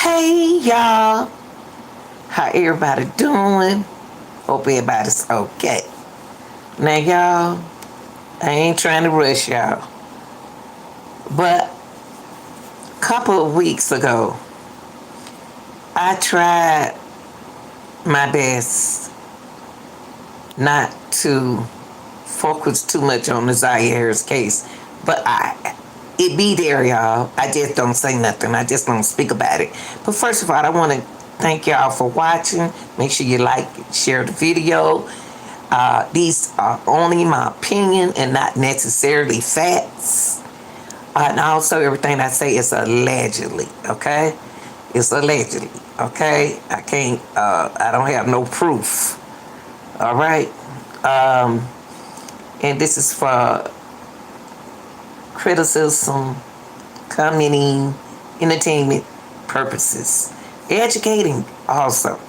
Hey y'all, how everybody doing? Hope everybody's okay. Now y'all, I ain't trying to rush y'all, but a couple of weeks ago, I tried my best not to focus too much on the Zaire Harris case, but it be there, y'all. I just don't say nothing. I just don't speak about it. But first of all, I want to thank y'all for watching. Make sure you like, share the video. These are only my opinion and not necessarily facts. And also, everything I say is allegedly, okay? It's allegedly, okay? I don't have no proof, all right? And this is for criticism, commenting, entertainment purposes, educating also.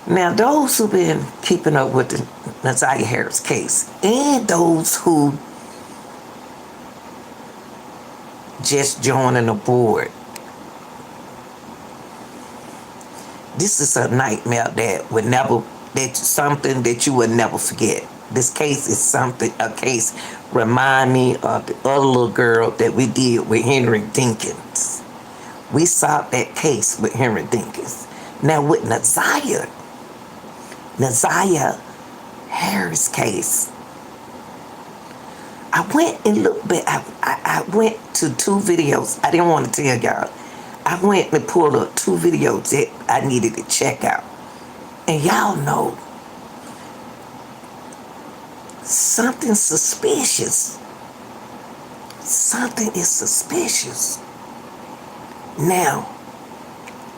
Now, those who've been keeping up with the Nazaria Harris case and those who just joining the board, this is a nightmare that's something that you would never forget. This case is a case remind me of the other little girl that we did with Henry Dinkins. We solved that case with Henry Dinkins. Now with Nazaria Harris case, I went and looked back. I went to two videos. I didn't want to tell y'all. I went and pulled up two videos that I needed to check out. And y'all know something suspicious. Something is suspicious. Now,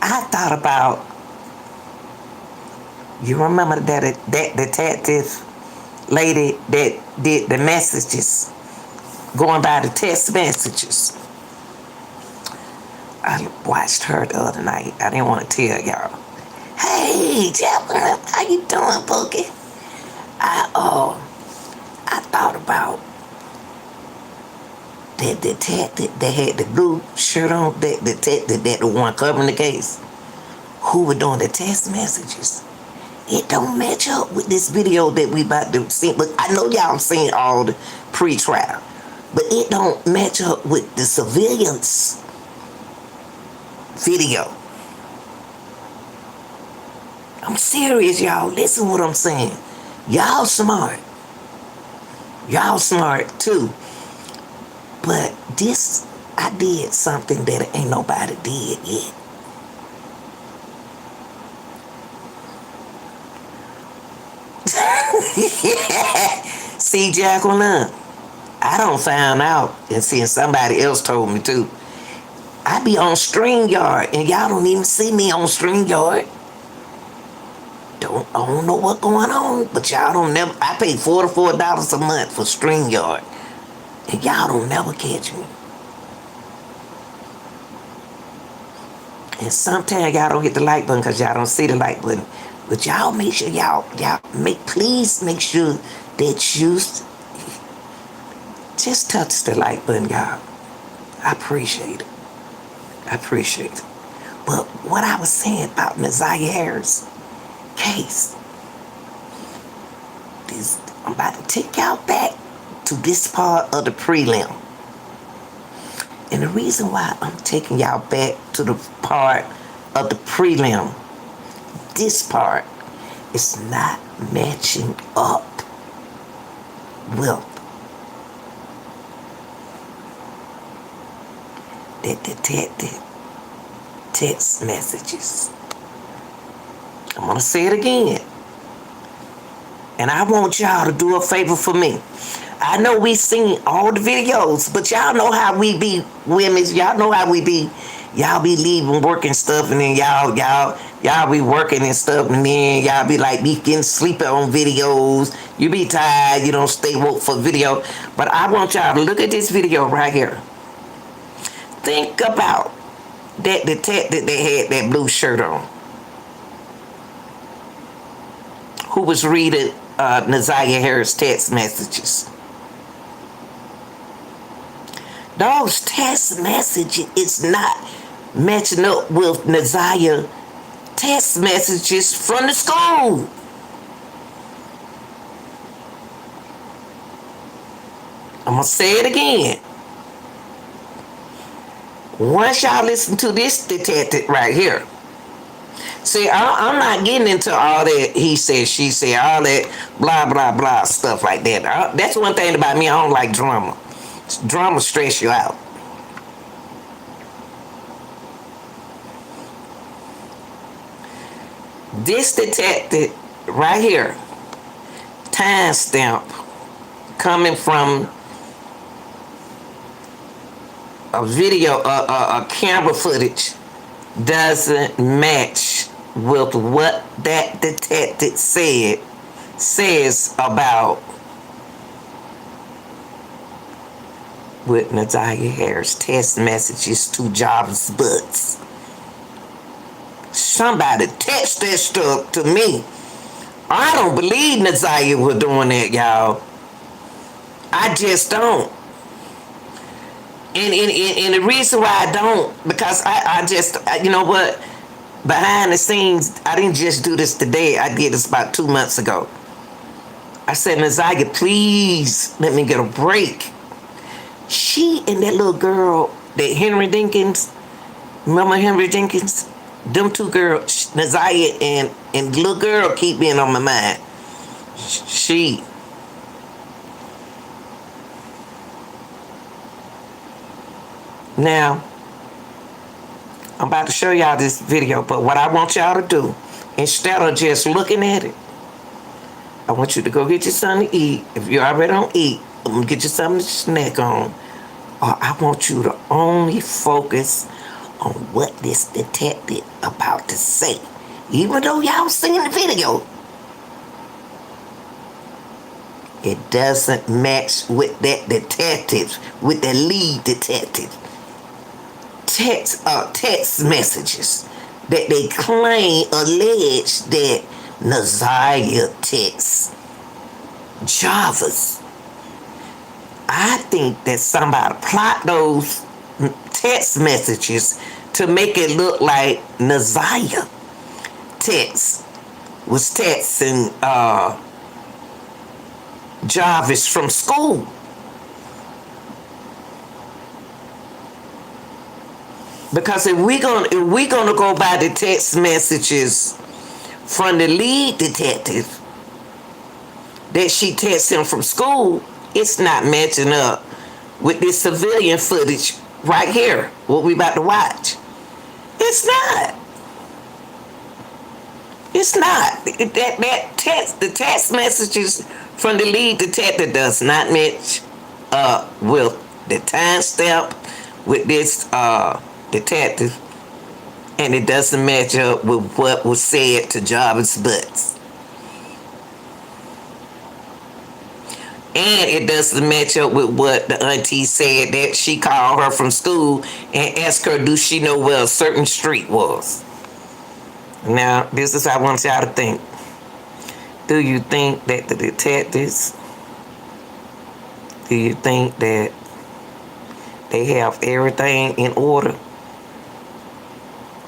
I thought about, you remember that detective lady that did the messages, going by the text messages. I watched her the other night. I didn't want to tell y'all. Hey, Jacqueline, how you doing, Boogie? I thought about that detective that had the blue shirt on, that detective that the one covering the case, who were doing the text messages. It don't match up with this video that we about to see. But I know y'all seen all the pre-trial, but it don't match up with the civilians video. I'm serious, y'all. Listen what I'm saying. Y'all smart. Y'all smart too. But this, I did something that ain't nobody did yet. See, Jacqueline, I don't find out and seeing somebody else told me to. I be on StreamYard and y'all don't even see me on StreamYard. I don't know what's going on, but y'all don't never. I pay $44 a month for StreamYard, and y'all don't never catch me. And sometimes y'all don't hit the like button because y'all don't see the like button. But y'all make sure please make sure that you just touch the like button, y'all. I appreciate it. But what I was saying about Nazaria Harris case, I'm about to take y'all back to this part of the prelim. And the reason why I'm taking y'all back to the part of the prelim, this part is not matching up with the detective text messages. I'm gonna say it again. And I want y'all to do a favor for me. I know we seen all the videos, but y'all know how we be women. Y'all know how we be. Y'all be leaving work and stuff, and then y'all be working and stuff, and then y'all be like be getting sleepy on videos. You be tired, you don't stay woke for video. But I want y'all to look at this video right here. Think about that detective that had that blue shirt on, who was reading Nazaria Harris text messages. Those text messages is not matching up with Naziah text messages from the school. I'm gonna say it again. Once y'all listen to this detective right here, see, I'm not getting into all that he said, she said, all that blah, blah, blah stuff like that. That's one thing about me, I don't like drama. Drama stress you out. This detective right here, timestamp coming from a video, a camera footage, doesn't match with what that detective says about with Naziah Harris text messages to Jarvis Butts. Somebody text that stuff to me. I don't believe Naziah was doing that, y'all. I just don't. And the reason why I don't, because I just, you know what? Behind the scenes, I didn't just do this today. I did this about 2 months ago. I said, Naziah, please let me get a break. She and that little girl, that Henry Dinkins, remember Henry Dinkins? Them two girls, Naziah and the little girl keep being on my mind. She. Now, I'm about to show y'all this video, but what I want y'all to do, instead of just looking at it, I want you to go get you something to eat. If you already don't eat, I'm gonna get you something to snack on. Or I want you to only focus on what this detective about to say. Even though y'all seen the video, it doesn't match with that detective, with the lead detective. Text messages that they claim allege that Naziah texts Jarvis. I think that somebody plot those text messages to make it look like Naziah was texting Jarvis from school. Because if we gonna go by the text messages from the lead detective that she texts him from school, it's not matching up with this civilian footage right here, what we about to watch. It's not. It's not. The text messages from the lead detective does not match with the timestamp with this detective, and it doesn't match up with what was said to Jarvis Butts. And it doesn't match up with what the auntie said, that she called her from school and asked her, do she know where a certain street was? Now, this is how I want y'all to think. Do you think that the detectives, do you think that they have everything in order?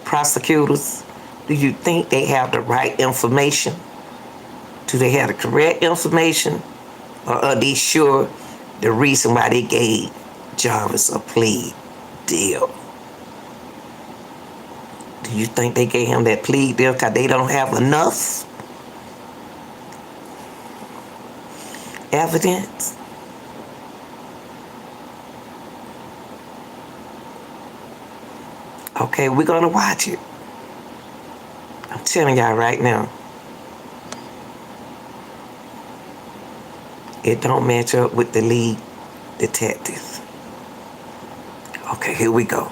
Prosecutors, do you think they have the right information? Do they have the correct information? Or are they sure the reason why they gave Jarvis a plea deal? Do you think they gave him that plea deal because they don't have enough evidence? Okay, we're gonna watch it. I'm telling y'all right now. It don't match up with the lead detective. Okay, here we go.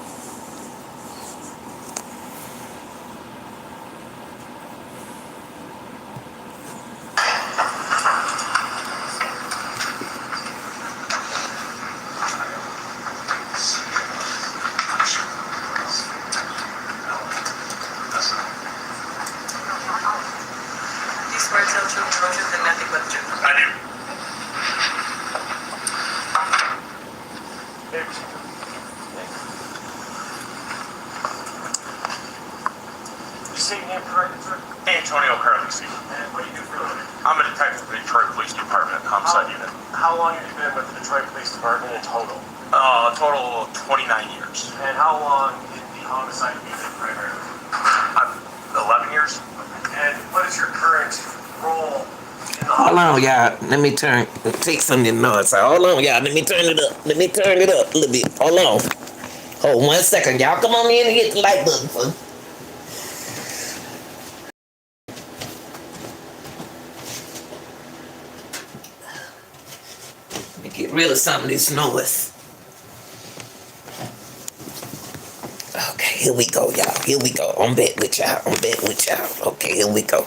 These words tell truth, no truth, and nothing but the truth. I do. state name correctly, sir? Antonio Carlisi. And what do you do for a living? I'm a detective with the Detroit Police Department, homicide unit. How long have you been with the Detroit Police Department in total? A total of 29 years. And how long in the homicide unit primarily? 11 years. And what is your current role in the Hold on, y'all. Let me take some of the noise. Hold on, y'all. Let me turn it up. Let me turn it up a little bit. Hold on. Hold 1 second. Y'all come on in and hit the like button, son. Let me get rid of some of this noise. Okay, here we go, y'all. Here we go. I'm back with y'all. Okay, here we go.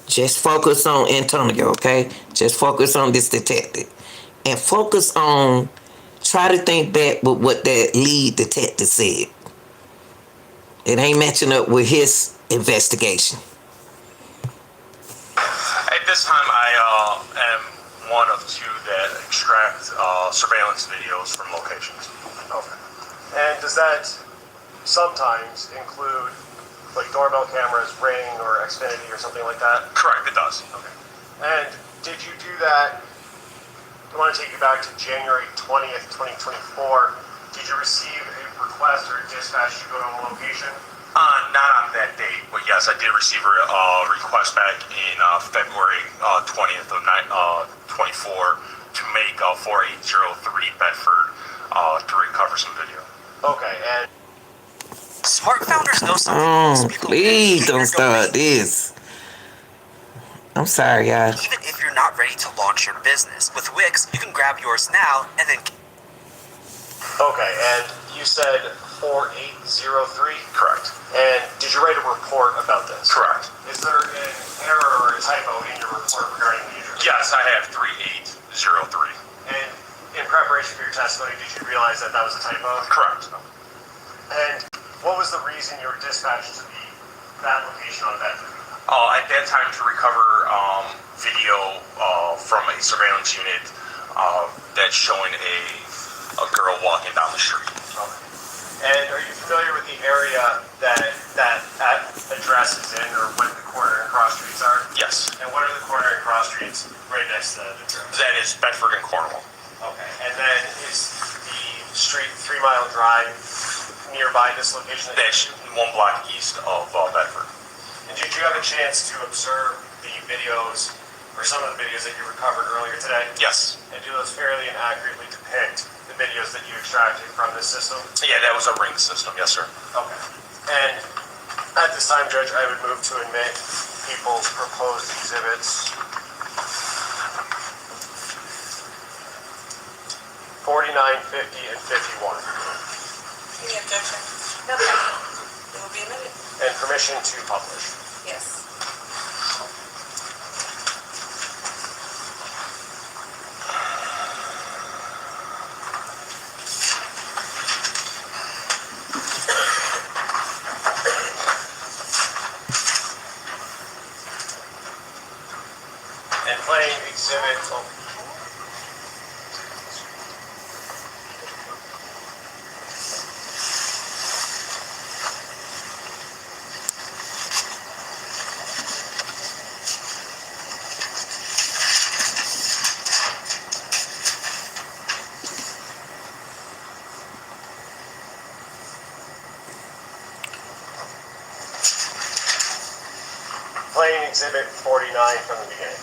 Just focus on Antonio, okay? Just focus on this detective. And focus on, try to think back with what that lead detective said. It ain't matching up with his investigation. At this time, I am one of two that extract surveillance videos from locations. Okay. And does that sometimes include like doorbell cameras, Ring or Xfinity or something like that? Correct, it does. Okay. And did you do that? I want to take you back to January 20th, 2024. Did you receive a request or a dispatch to go to a location? Not on that date, but yes, I did receive a request back in February 20th of 24 to make 4803 Bedford to recover some video. Okay, and Smart founders know something. Please don't start this. I'm sorry, y'all. Even if you're not ready to launch your business, with Wix, you can grab yours now and then. okay, and you said 4803? Correct. And did you write a report about this? Correct. Is there an error or a typo in your report regarding the injury? Yes, I have 3803. And in preparation for your testimony, did you realize that that was a typo? Correct. And what was the reason you were dispatched to that location on Bedford? At that time, to recover video from a surveillance unit that's showing a girl walking down the street. Okay. And are you familiar with the area that address is in, or what the corner and cross streets are? Yes. And what are the corner and cross streets right next to the address? That is Bedford and Cornwall. Okay. And then is the street 3 Mile Drive nearby this location? That's 1 block east of Bedford. And did you have a chance to observe the videos, or some of the videos that you recovered earlier today? Yes. And do those fairly and accurately depict the videos that you extracted from this system? Yeah, that was a Ring system. Yes, sir. Okay. And at this time, Judge, I would move to admit people's proposed exhibits 49, 50, and 51. Any objection? No, it will be admitted. And permission to publish. Yes. And playing exhibit. Playing exhibit 49 from the beginning.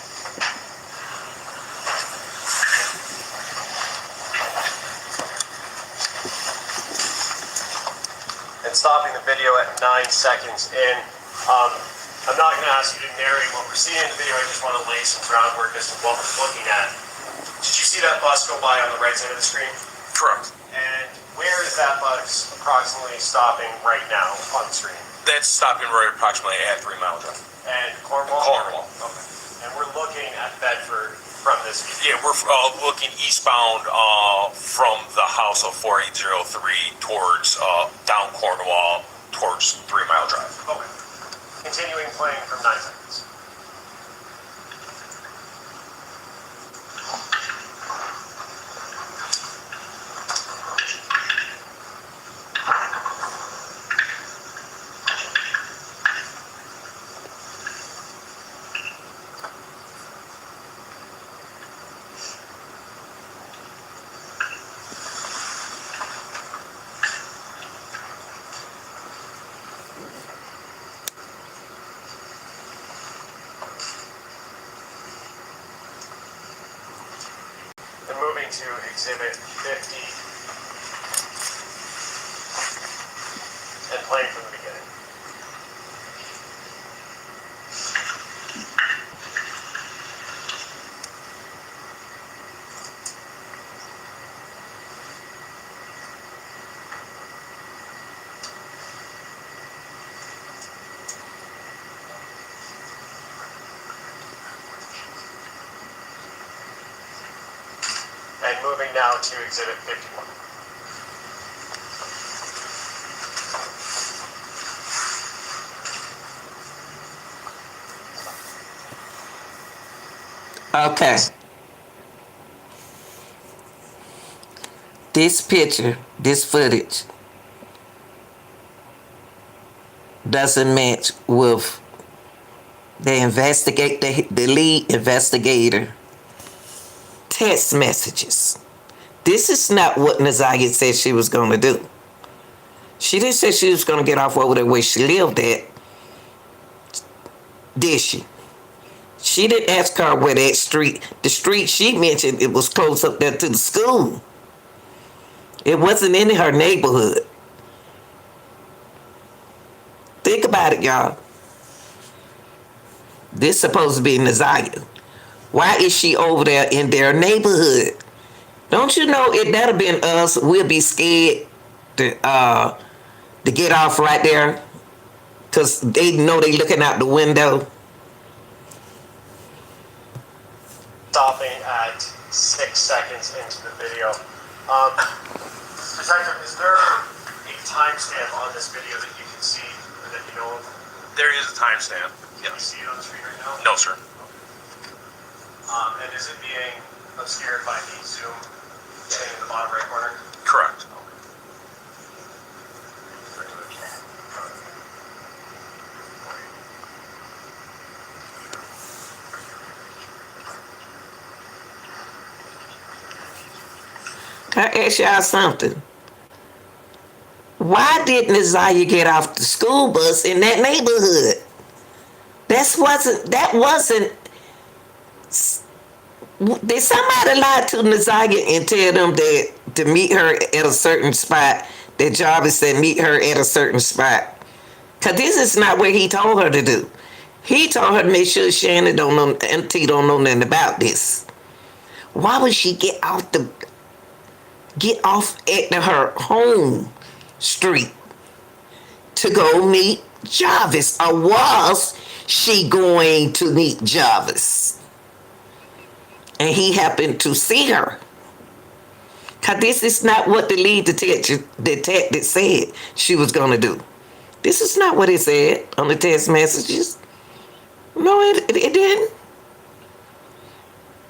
And stopping the video at 9 seconds in. I'm not going to ask you to narrate what we're seeing in the video. I just want to lay some groundwork as to what we're looking at. Did you see that bus go by on the right side of the screen? Correct. And where is that bus approximately stopping right now on the screen? That's stopping right approximately at 3 Mile Drive. And Cornwall? Cornwall. Okay. And we're looking at Bedford from this view. Yeah, we're looking eastbound from the house of 4803 towards down Cornwall towards 3 Mile Drive. Okay. Continuing playing from 9 seconds. to Exhibit 50 and playing from the beginning. And moving now to Exhibit 51. Okay. This picture, this footage, doesn't match with the lead investigator text messages. This is not what Nazaria said she was going to do. She didn't say she was going to get off over there where she lived at, did she? She didn't ask her where the street she mentioned, it was close up there to the school. It wasn't in her neighborhood. Think about it, y'all. This supposed to be Nazaria. Why is she over there in their neighborhood? Don't you know if that'd have been us, we'll be scared to get off right there, because they know they looking out the window. Stopping at 6 seconds into the video. Detective, is there a timestamp on this video that you can see or that you know of? There is a timestamp. Can you see it on the screen right now? No, sir. And is it being obscured by the zoom thing in the bottom right corner? Correct. Can I ask y'all something? Why did Nazaria get off the school bus in that neighborhood? That wasn't. Did somebody lie to Nazaria and tell them that to meet her at a certain spot? That Jarvis said meet her at a certain spot. Cause this is not what he told her to do. He told her to make sure Shannon don't know, Auntie don't know nothing about this. Why would she get off at her home street to go meet Jarvis? Or was she going to meet Jarvis? And he happened to see her. Cause this is not what the lead detective said she was gonna do. This is not what it said on the text messages. No, it didn't.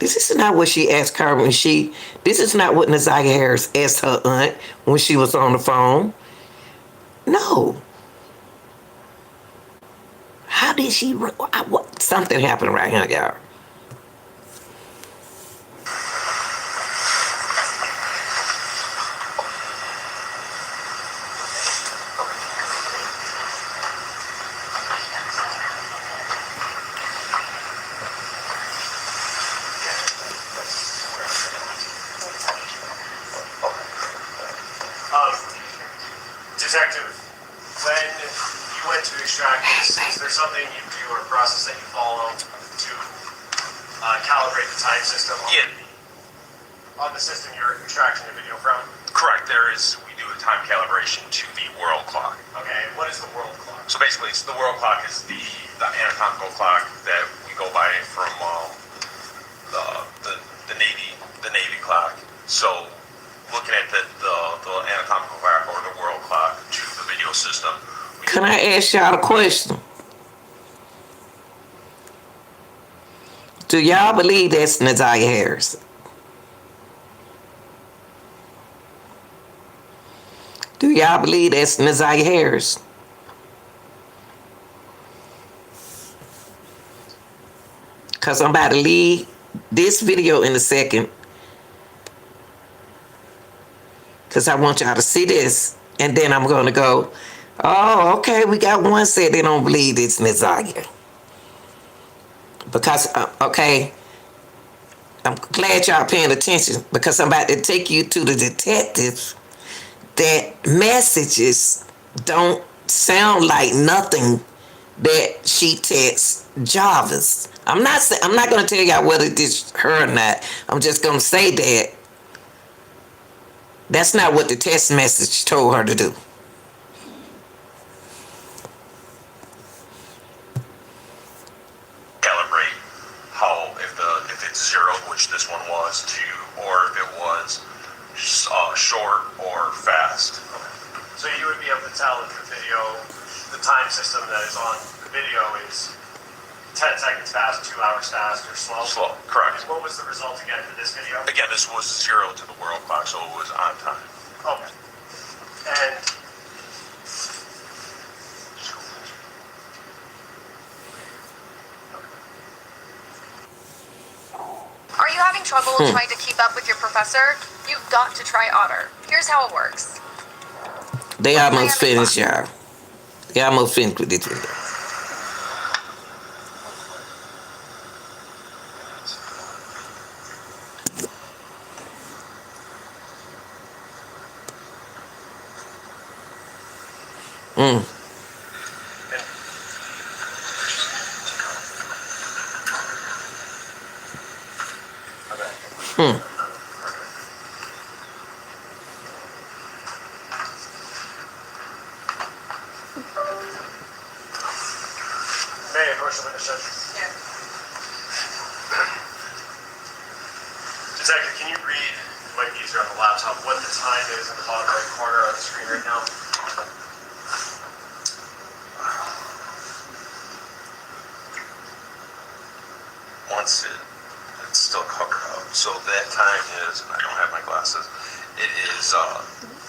This is not what she asked her this is not what Nazaria Harris asked her aunt when she was on the phone. No. How did she, something happened right here, y'all. Detective, when you went to extract this, is there something you do or a process that you follow to calibrate the time system on the system you're extracting the video from? Correct. We do a time calibration to the world clock. Okay, what is the world clock? So basically, the world clock is the anatomical clock that we go by from the Navy clock. So looking at the anatomical clock or the world clock to the video system. Can I ask y'all a question? Do y'all believe that's Nazaria Harris? Do y'all believe that's Nazaria Harris? Because I'm about to leave this video in a second. Because I want y'all to see this. And then I'm going to go, oh, okay, we got one said they don't believe it's Nazaria. Because, okay, I'm glad y'all paying attention because I'm about to take you to the detective. That messages don't sound like nothing that she texts Jarvis. I'm not gonna tell y'all whether it's her or not. I'm just gonna say that that's not what the text message told her to do. Calibrate how if it's zero, which this one was, to or if it was short or fast. So you would be able to tell if the video, the time system that is on the video is 10 seconds fast, 2 hours fast, or slow? Slow, correct. And what was the result again for this video? Again, this was 0 to the world clock, so it was on time. Okay. And Are you having trouble trying to keep up with your professor? You've got to try Otter. Here's how it works. They almost finished, y'all. They almost finished with this video. may I approach the witness, Judge? Yeah. Detective, can you read, it might be easier on the laptop, what the time is in the bottom right corner of the screen right now? Once it's still covered up. So that time is, and I don't have my glasses, it is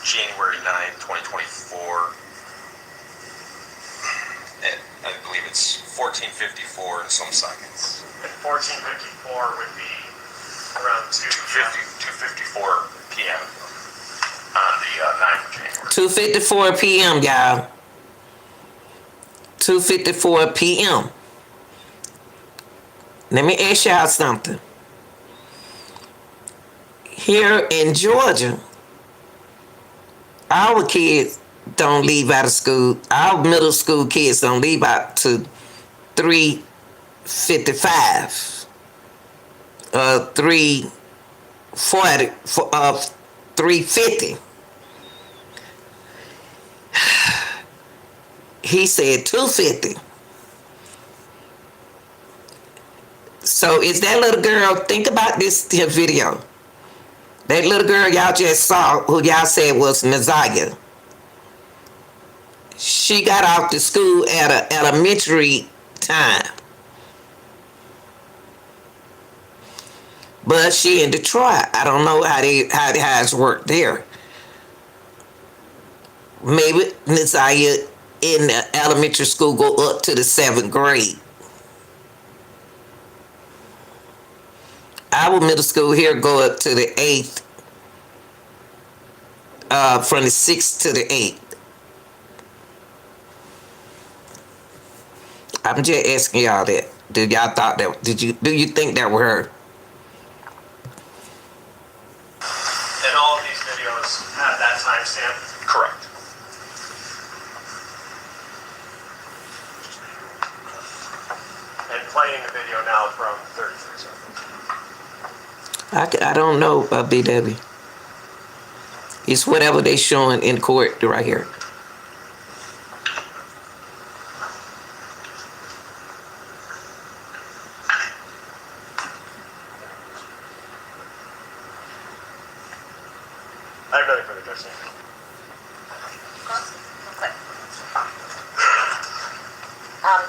January 9th, 2024. And I believe it's 14:54 and some seconds. And 14:54 would be around 2:54 p.m. on the 9th of January. 2:54 p.m., y'all. 2:54 p.m. Let me ask y'all something. Here in Georgia, our kids don't leave out of school. Our middle school kids don't leave out to 3:55. 3:50. He said 2:50. So is that little girl, think about this video. That little girl y'all just saw, who y'all said was Nazaria. She got off to school at an elementary time. But she in Detroit. I don't know how it's work there. Maybe Nazaria in the elementary school go up to the 7th grade. Our middle school here go up to the 8th, from the 6th to the 8th. I'm just asking y'all that. Do you think that were her? And all of these videos have that timestamp. Correct. And playing the video now from 33 seconds. I don't know, BW. It's whatever they showing in court right here. I have nothing further, Judge.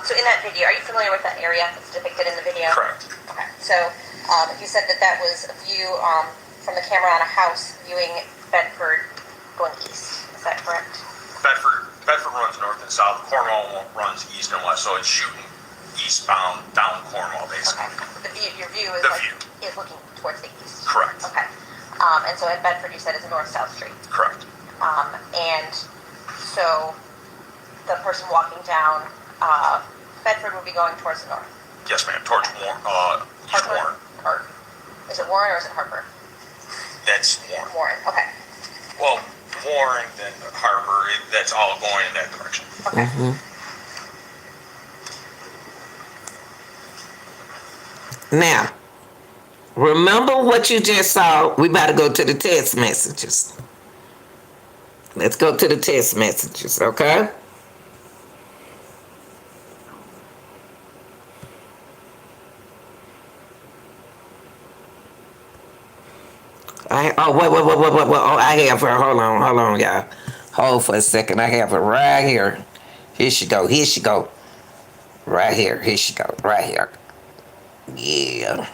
So in that video, are you familiar with that area that's depicted in the video? Correct. Okay, so you said that was a view from the camera on a house viewing Bedford going east. Is that correct? Bedford runs north and south. Cornwall runs east and west, so it's shooting eastbound down Cornwall, basically. Okay. Your view is is looking towards the east. Correct. Okay. And so at Bedford, you said is a north-south street. Correct. And so the person walking down Bedford would be going towards the north. Yes, ma'am. Towards Warren. East Warren. Or Is it Warren or is it Harper? That's Warren. Warren. Okay. Well, Warren, then Harbor, that's all going in that direction. Okay. Now, remember what you just saw? We about to go to the text messages. Let's go to the text messages, okay? Wait. Oh, I have her. Hold on, y'all. Hold for a second. I have her right here. Here she go. Right here. Here she go. Right here. Yeah.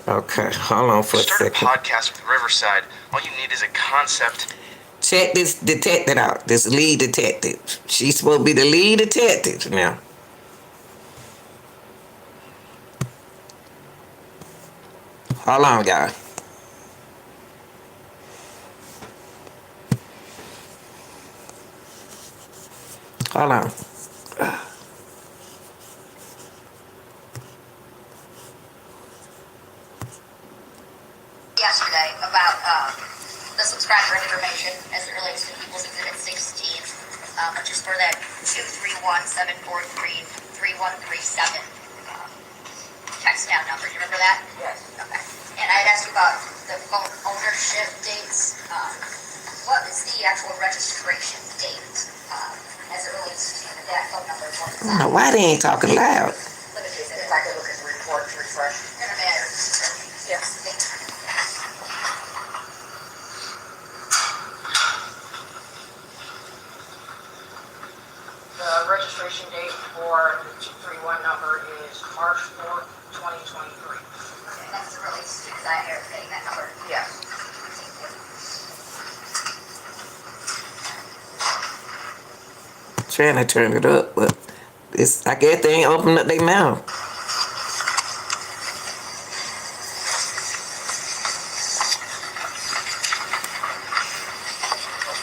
Okay, hold on for a Start a second. podcast with Riverside. All you need is a concept. Check this detective out. This lead detective. She's supposed to be the lead detective now. Hold on, y'all. Hold on. Yesterday about the subscriber information as it relates to People's Exhibit 16, which is for that 231-743-3137 text down number. You remember that? Yes. Okay. And I had asked you about the phone ownership dates. What is the actual registration date as it relates to that phone number? Now, why they ain't talking loud? Let me see if I can look at the report to refresh. Doesn't matter. Yes. The registration date for the 231 number is March 4th, 2023. Okay, that's the release, because I inherited getting that number. Yes. Trying to turn it up, but it's, I guess they ain't open up their mouth.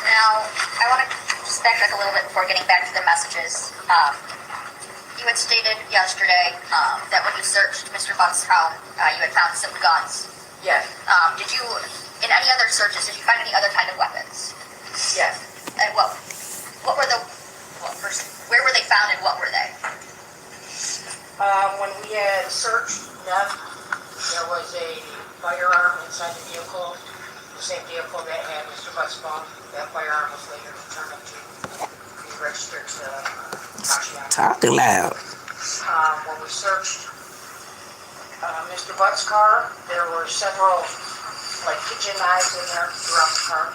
Now, I want to just backtrack a little bit before getting back to the messages. You had stated yesterday that when you searched Mr. Buck's home, you had found some guns. Yes. Did you, in any other searches, did you find any other kind of weapons? Yes. And what were the, well, first, where were they found and what were they? When we had searched them, there was a firearm inside the vehicle, the same vehicle that had Mr. Buck's phone. That firearm was later determined to be registered to Tashiana. Talking loud. When we searched Mr. Buck's car, there were several, like, kitchen knives in there throughout the car.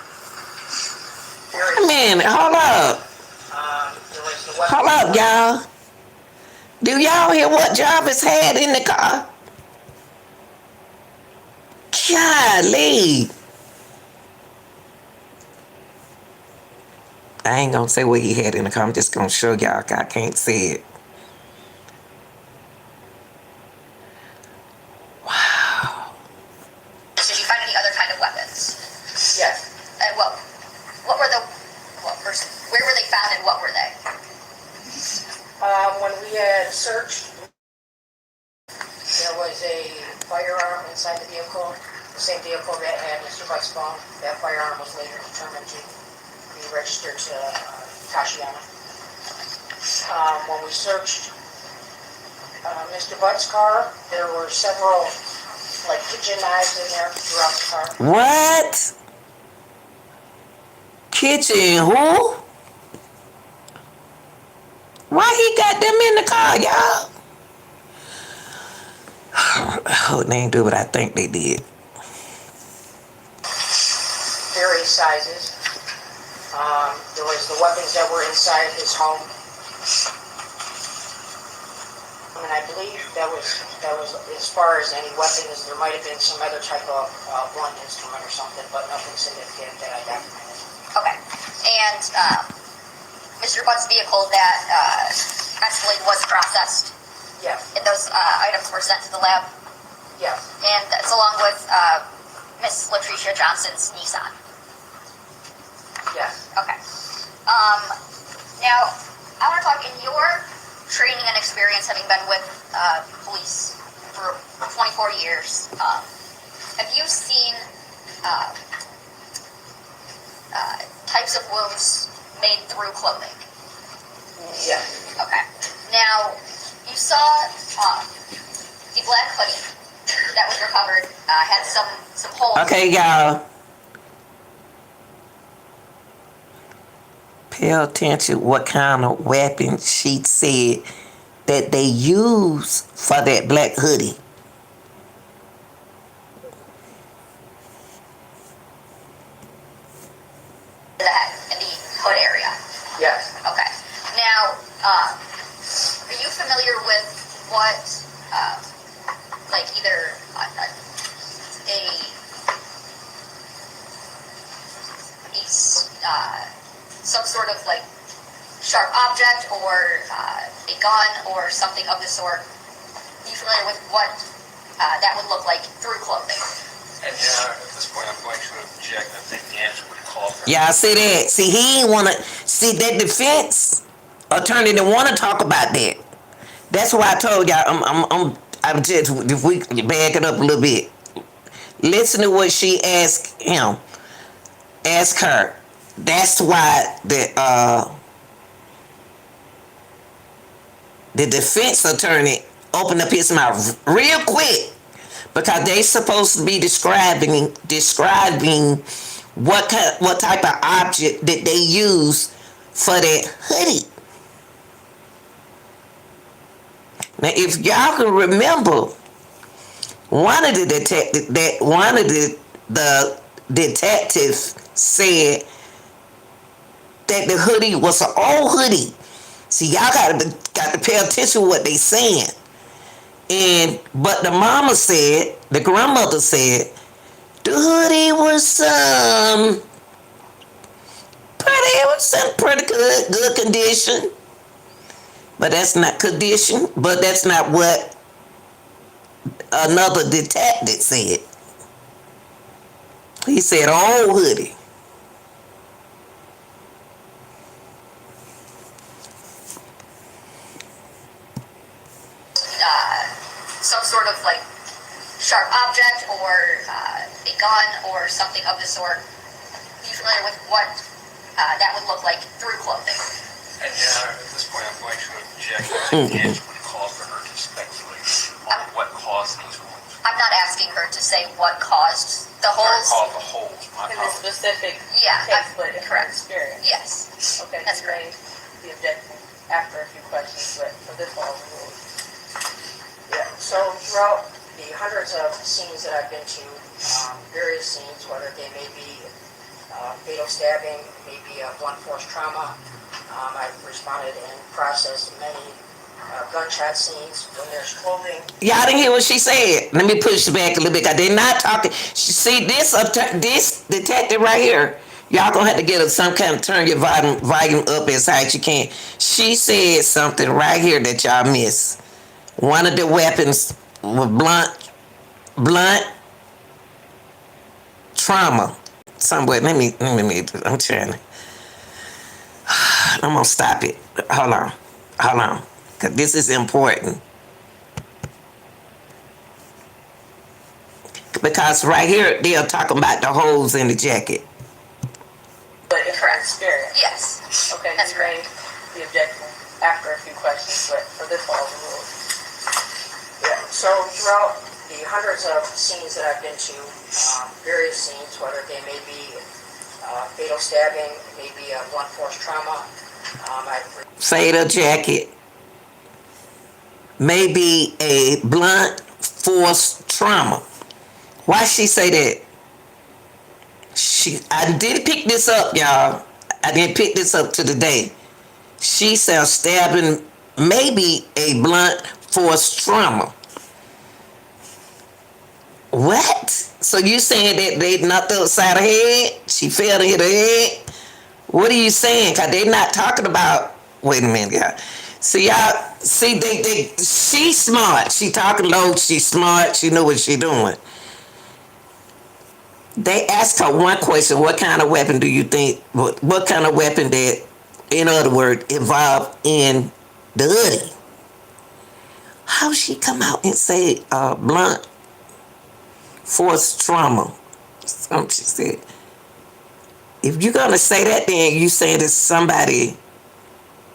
Wait a minute, hold up. There was the weapon. Hold up, y'all. Do y'all hear what Jarvis had in the car? Golly. I ain't gonna say what he had in the car. I'm just gonna show y'all. I can't see it. Wow. Did you find any other kind of weapons? Yes. And what were the, well, first, where were they found and what were they? When we had searched, there was a firearm inside the vehicle, the same vehicle that had Mr. Buck's phone. That firearm was later determined to be registered to Tashiana. When we searched Mr. Buck's car, there were several, like, kitchen knives in there throughout the car. What? Kitchen who? Why he got them in the car, y'all? I hope they ain't do what I think they did. Various sizes. There was the weapons that were inside his home. And I believe that was as far as any weapons. There might have been some other type of blunt instrument or something, but nothing significant that I documented. Okay. And Mr. Butt's vehicle that Escalade was processed, Yes. and those items were sent to the lab, Yes. and that's along with Miss Latricia Johnson's Nissan. Yes. Okay. Now, I want to talk in your training and experience having been with police for 24 years. Have you seen types of wounds made through clothing? Yeah. Okay. Now, you saw the black hoodie that was recovered had some holes. Okay, y'all. Pay attention what kind of weapon she said that they use for that black hoodie. That in the hood area. Yes. Okay. Now, are you familiar with what, like either some sort of like sharp object or a gun or something of the sort? Are you familiar with what that would look like through clothing? And at this point, I'm going to object. I think the answer would call for. Y'all see that? See, he ain't wanna see that defense attorney didn't want to talk about that. That's why I told y'all I'm just, if we back it up a little bit. Listen to what she asked him. Ask her. That's why the defense attorney opened up his mouth real quick, because they supposed to be describing what type of object that they use for that hoodie. Now, if y'all can remember, one of the detectives said that the hoodie was an old hoodie. See, y'all got to pay attention to what they saying. But the mama said, the grandmother said, the hoodie was pretty good condition. But that's not condition. But that's not what another detective said. He said old hoodie. Some sort of like sharp object or a gun or something of the sort. Are you familiar with what that would look like through clothing? And at this point, I'm going to object. I think the answer would call for her to speculate on what caused these wounds. I'm not asking her to say what caused the holes. Call the holes. My In this apologies. specific Yeah, case, but in her correct. experience. Yes. Okay, That's you may be objecting after a few questions, but for this one, overruled. Yeah, so throughout the hundreds of scenes that I've been to, various scenes, whether they may be fatal stabbing, maybe blunt force trauma, I've responded and processed many gunshot scenes when there's clothing. Y'all didn't hear what she said. Let me push back a little bit. They're not talking. See, this detective right here, y'all gonna have to get some kind of turn your volume up as high as you can. She said something right here that y'all missed. One of the weapons was blunt trauma. Somewhere, let me, I'm trying to, I'm gonna stop it. Hold on, because this is important. Because right here, they are talking about the holes in the jacket. But in her experience. Yes. Okay, That's you may be objecting after a few questions, but for this one, overruled. Yeah, so throughout the hundreds of scenes that I've been to, various scenes, whether they may be fatal stabbing, maybe blunt force trauma, Fatal jacket. Maybe a blunt force trauma. Why she say that? I did pick this up, y'all. I didn't pick this up to the day. She said stabbing, maybe a blunt force trauma. What? So you saying that they knocked her upside her head? She fell to hit her head? What are you saying? Cause they not talking about. Wait a minute, y'all. See y'all. See she's smart. She talking low. She's smart. She know what she doing. They asked her one question: what kind of weapon do you think? What kind of weapon that, in other words, involved in the hoodie? How she come out and say blunt force trauma? Something she said. If you're gonna say that, then you saying to somebody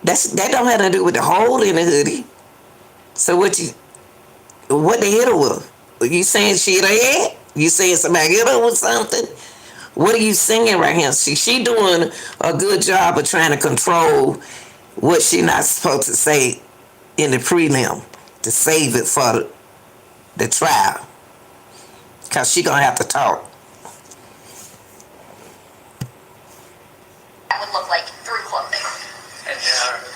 that don't have to do with the hole in the hoodie. So what they hit her with? You saying she hit her head? You saying somebody hit her with something? What are you singing right here? She doing a good job of trying to control what she not supposed to say in the prelim to save it for the trial. Cause she gonna have to talk. That would look like through clothing. And at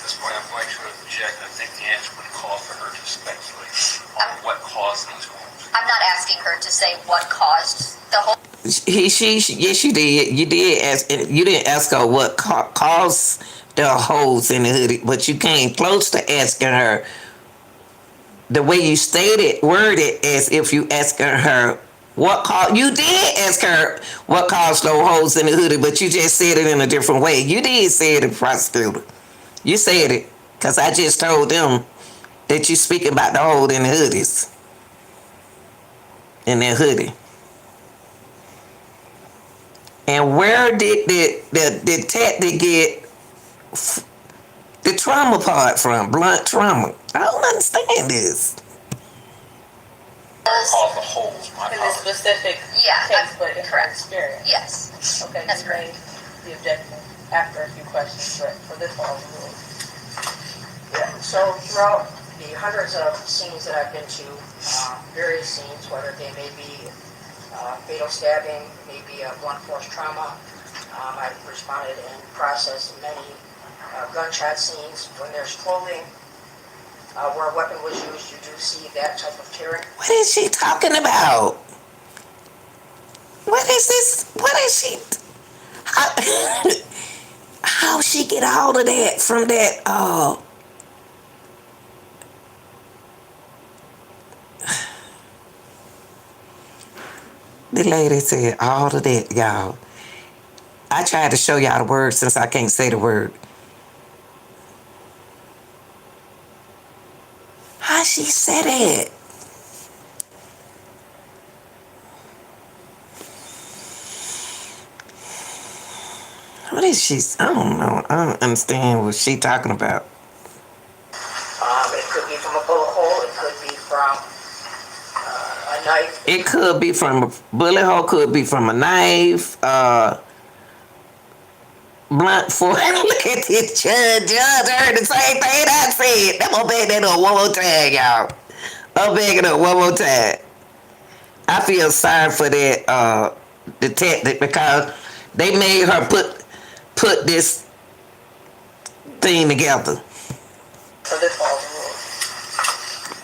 this point, I'm going to object. I think the answer would call for her to speculate on what caused these wounds. I'm not asking her to say what caused the whole. Yes, you did. You did ask. You didn't ask her what caused the holes in the hoodie, but you came close to asking her. The way you worded as if you asking her what caused. You did ask her what caused those holes in the hoodie, but you just said it in a different way. You did say it, prosecutor. You said it, because I just told them that you speaking about the hole in the hoodies. In their hoodie. And where did the tactic get the trauma part from? Blunt trauma. I don't understand this. Call the holes, my In this apologies. specific Yeah, case, but in her correct. experience. Yes. Okay, That's you correct. made the objection after a few questions, but for this one, overruled. Yeah, so throughout the hundreds of scenes that I've been to, various scenes, whether they may be fatal stabbing, maybe a blunt force trauma, I've responded and processed many gunshot scenes. When there's clothing where a weapon was used, you do see that type of tearing. What is she talking about? What is this? What is she? How she get all of that from that? The lady said all of that, y'all. I tried to show y'all the word since I can't say the word. How she said it? What is she? I don't know. I don't understand what she talking about. It could be from a bullet hole. It could be from a knife. It could be from a bullet hole. Could be from a knife. Blunt force. Look at this judge. Judge heard the same thing I said. I'm gonna beg that up one more time, y'all. I'm begging up one more time. I feel sorry for that detective because they made her put this thing together. So this falls ruled.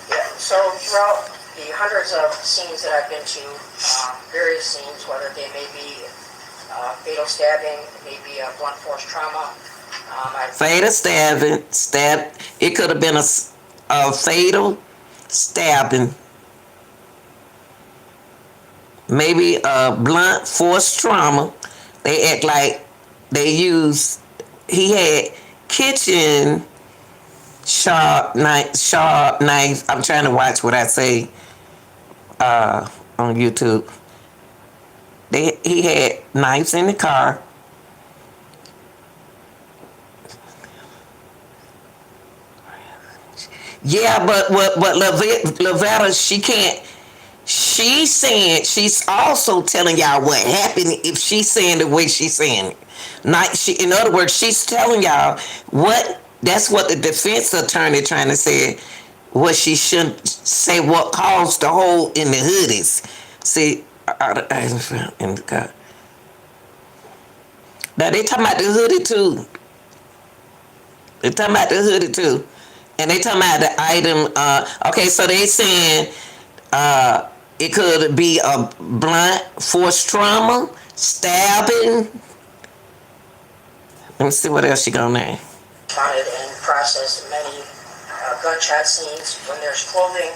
Yeah, so throughout the hundreds of scenes that I've been to, various scenes, whether they may be fatal stabbing, maybe a blunt force trauma. Fatal stabbing, it could have been a fatal stabbing, maybe a blunt force trauma. They act like they used, he had kitchen sharp knife. I'm trying to watch what I say on YouTube. He had knives in the car. Yeah, but Lavetta, she can't. She's saying, she's also telling y'all what happened if she's saying the way she's saying it. In other words, she's telling y'all what. That's what the defense attorney trying to say. What she shouldn't say. What caused the hole in the hoodies? See. In the car. Now they talking about the hoodie too. They talking about the hoodie too, and they talking about the item. Okay, so they saying it could be a blunt force trauma, stabbing. Let me see what else she gonna name. Counted and processed many gunshot scenes. When there's clothing.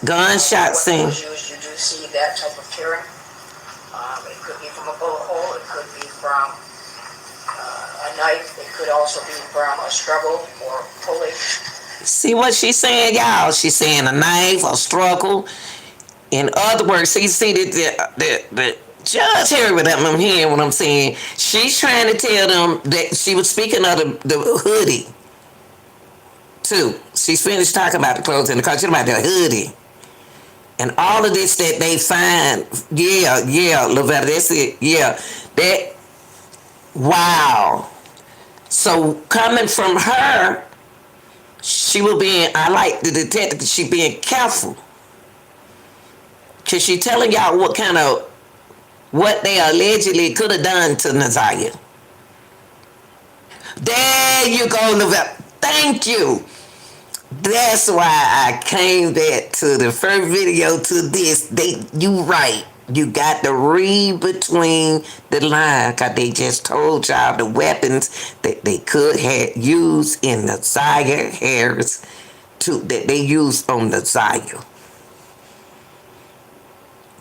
Gunshot scene. Was used, you do see that type of tearing. It could be from a bullet hole. It could be from a knife. It could also be from a struggle or pulling. See what she's saying, y'all? She's saying a knife, a struggle. In other words, see the Judge Harry, what I'm hearing, what I'm saying. She's trying to tell them that she was speaking of the hoodie, too. She's finished talking about the clothes and the culture, about the hoodie. And all of this that they find, yeah, Lavetta, that's it, yeah. That, wow. So coming from her, she was being, I like the detective, she being careful. Cause she telling y'all what they allegedly could have done to Naziah. There you go, Lavetta. Thank you. That's why I came back to the first video to this. You right. You got to read between the lines, cause they just told y'all the weapons that they could have used in Naziah Harris that they used on Naziah.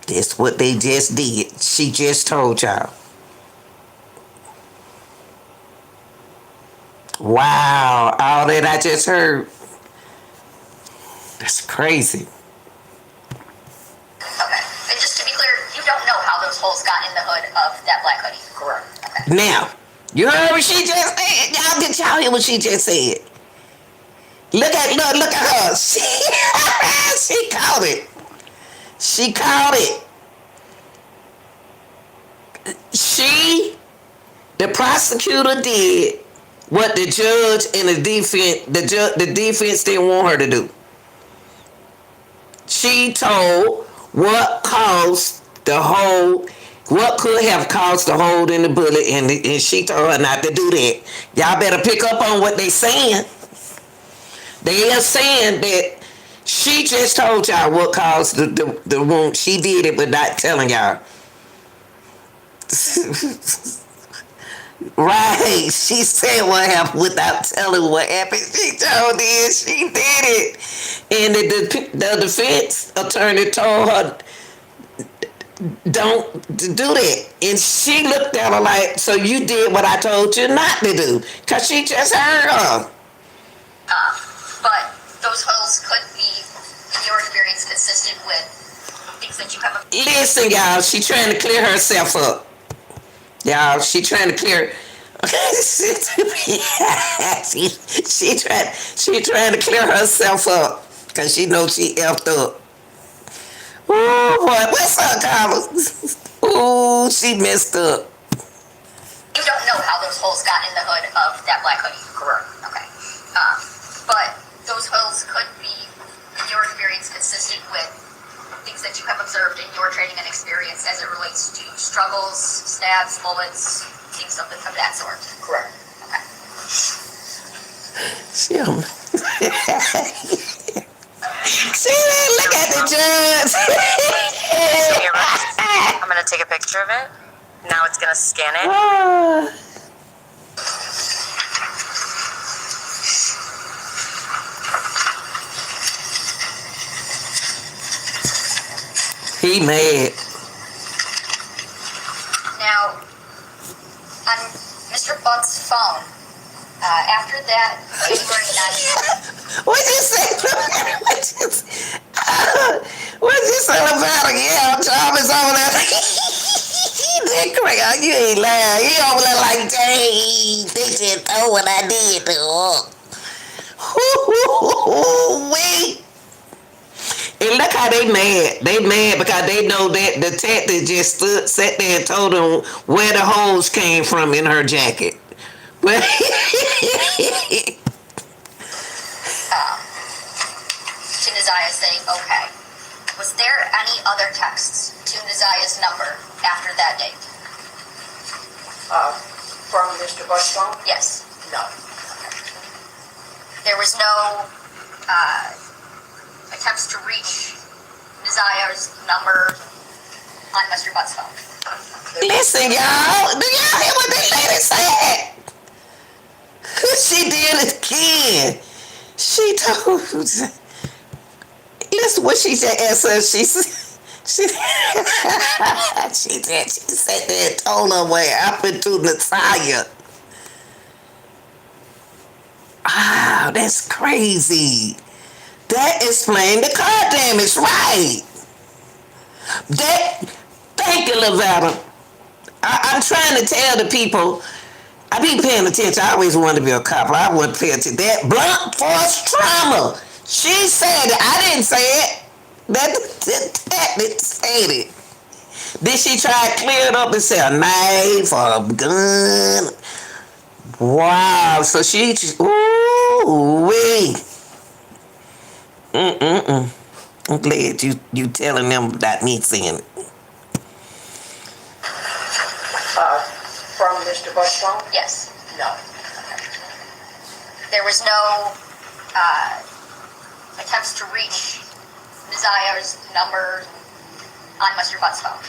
That's what they just did. She just told y'all. Wow, all that I just heard. That's crazy. Okay. And just to be clear, you don't know how those holes got in the hood of that black hoodie. Correct. Okay. Now, you heard what she just said? Did y'all hear what she just said? Look at her. She caught it. She caught it. The prosecutor did what the judge and the defense didn't want her to do. She told what could have caused the hole in the bullet, and she told her not to do that. Y'all better pick up on what they saying. They are saying that she just told y'all what caused the wound. She did it, but not telling y'all. Right. She said what happened without telling what happened. She told it. She did it. And the defense attorney told her, don't do that. And she looked at her like, so you did what I told you not to do. Because she just heard her. But those holes could be, in your experience, consistent with things that you have. Listen, y'all, she trying to clear herself up. Y'all, she trying to clear. she trying to clear herself up because she knows she effed up. Ooh, boy, what's up, Carlos? Ooh, she messed up. You don't know how those holes got in the hood of that black hoodie. Correct. Okay. But those holes could be, in your experience, consistent with things that you have observed in your training and experience as it relates to struggles, stabs, bullets, things of that sort. Correct. Okay. See, look at the judge. I'm gonna take a picture of it. Now it's gonna scan it. He mad. Now, on Mr. Buck's phone, after that January 9th... What you say? What you say about it? Yeah, Tom is over there. He did crazy. You ain't lying. He over there like, dang, they just know what I did to her. Wait. And look how they mad. They mad because they know that the detective just sat there and told them where the holes came from in her jacket. Well, to Naziah saying, okay. Was there any other texts to Naziah's number after that date? From Mr. Buck's phone? Yes. No. There was no attempts to reach Naziah's number on Mr. Butt's phone. listen, y'all. Do y'all hear what the lady said? She did it again. She told. Listen what she said. She said she sat there and told her what happened to Naziah. Wow, that's crazy. That explained the car damage, right? Thank you, Lavetta. I'm trying to tell the people, I be paying attention. I always wanted to be a cop. I wasn't paying attention. That blunt force trauma. She said it. I didn't say it. That said it. Did she try to clear it up and say a knife or a gun? Wow. So she, ooh-wee. I'm glad you telling them about me seeing it. From Mr. Bushbone? Yes. No. There was no attempts to reach Nazia's number on Mr. Butt's phone.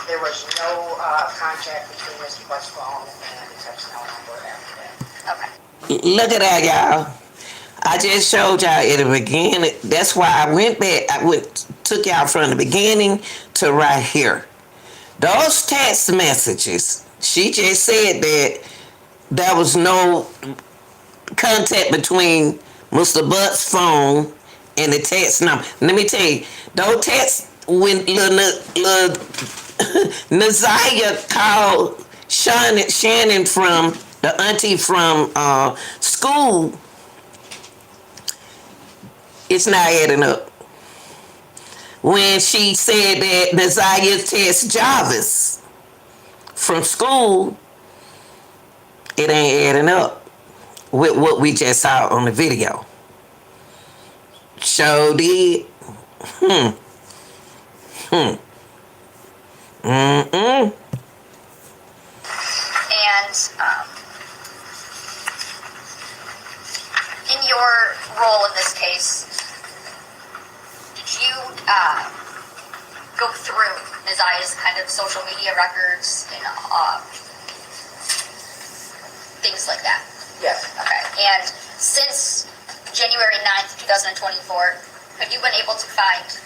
There was no contact between Mr. Bushbone and the text now number after that. Okay. Look at that, y'all. I just showed y'all at the beginning. That's why I went back. Took y'all from the beginning to right here. Those text messages, she just said that there was no contact between Mr. Butt's phone and the text number. Let me tell you, those texts, when Nazia called Shannon from the auntie from school, it's not adding up. When she said that Nazia text Jarvis from school, it ain't adding up with what we just saw on the video. Sure did. And in your role in this case, did you go through Nazia's kind of social media records and things like that? Yes. Okay. And since January 9th, 2024, have you been able to find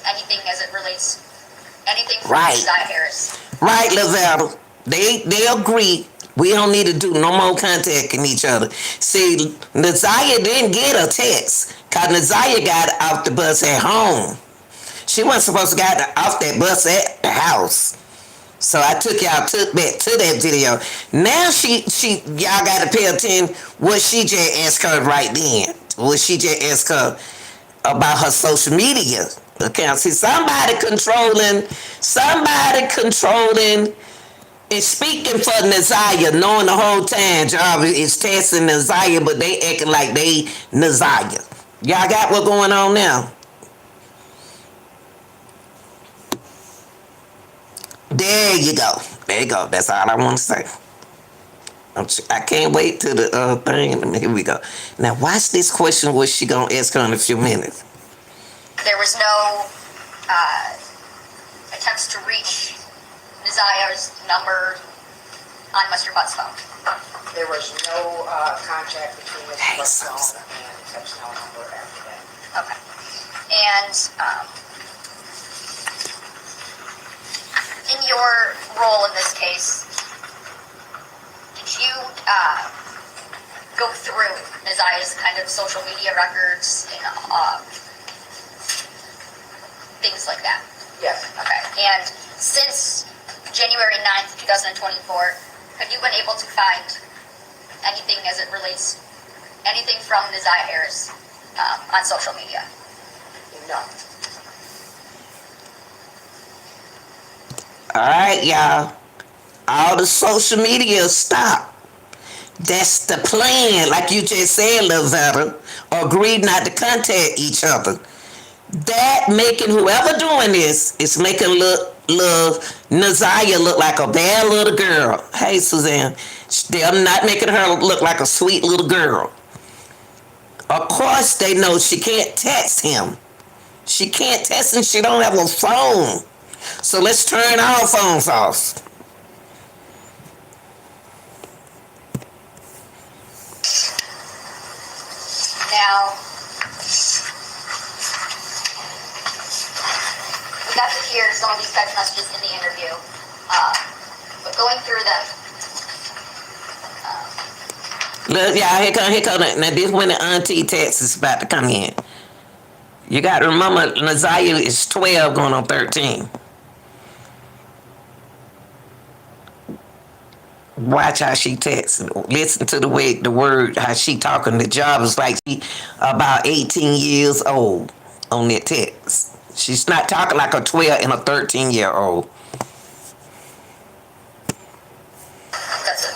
anything as it relates, anything from Right. Nazia Harris? Right, Lavelle. They agree. We don't need to do no more contacting each other. See, Nazia didn't get a text because Nazia got off the bus at home. She wasn't supposed to get off that bus at the house. So I took back to that video. Now y'all got to pay attention what she just asked her right then. What she just asked her about her social media account. See, somebody controlling and speaking for Nazia, knowing the whole time Jarvis is testing Nazia, but they acting like they Nazia. Y'all got what going on now? There you go. There you go. That's all I want to say. I can't wait till the thing. Here we go. Now watch this question. What she gonna ask her in a few minutes? There was no attempts to reach Nazia's number on Mr. Butt's phone. There was no contact between Mr. Bushbone and the text now number after that. Okay. And in your role in this case, did you go through Nazia's kind of social media records and things like that? Yes. Okay. And since January 9th, 2024, have you been able to find anything as it relates, anything from Nazia Harris on social media? No. All right, y'all. All the social media stop. That's the plan. Like you just said, Lavetta, agreed not to contact each other. That making whoever doing this is making Nazia look like a bad little girl. Hey, Suzanne. They're not making her look like a sweet little girl. Of course they know she can't text him. She can't text him. She don't have a phone. So let's turn our phones off. Now, we got to hear some of these text messages in the interview, but going through them, Look, y'all, here come. Now, this when the auntie text is about to come in. You got to remember, Nazaria is 12 going on 13. Watch how she texts. Listen to the way, the word, how she talking. The job is like she about 18 years old on that text. She's not talking like a 12 and a 13-year-old. That's it.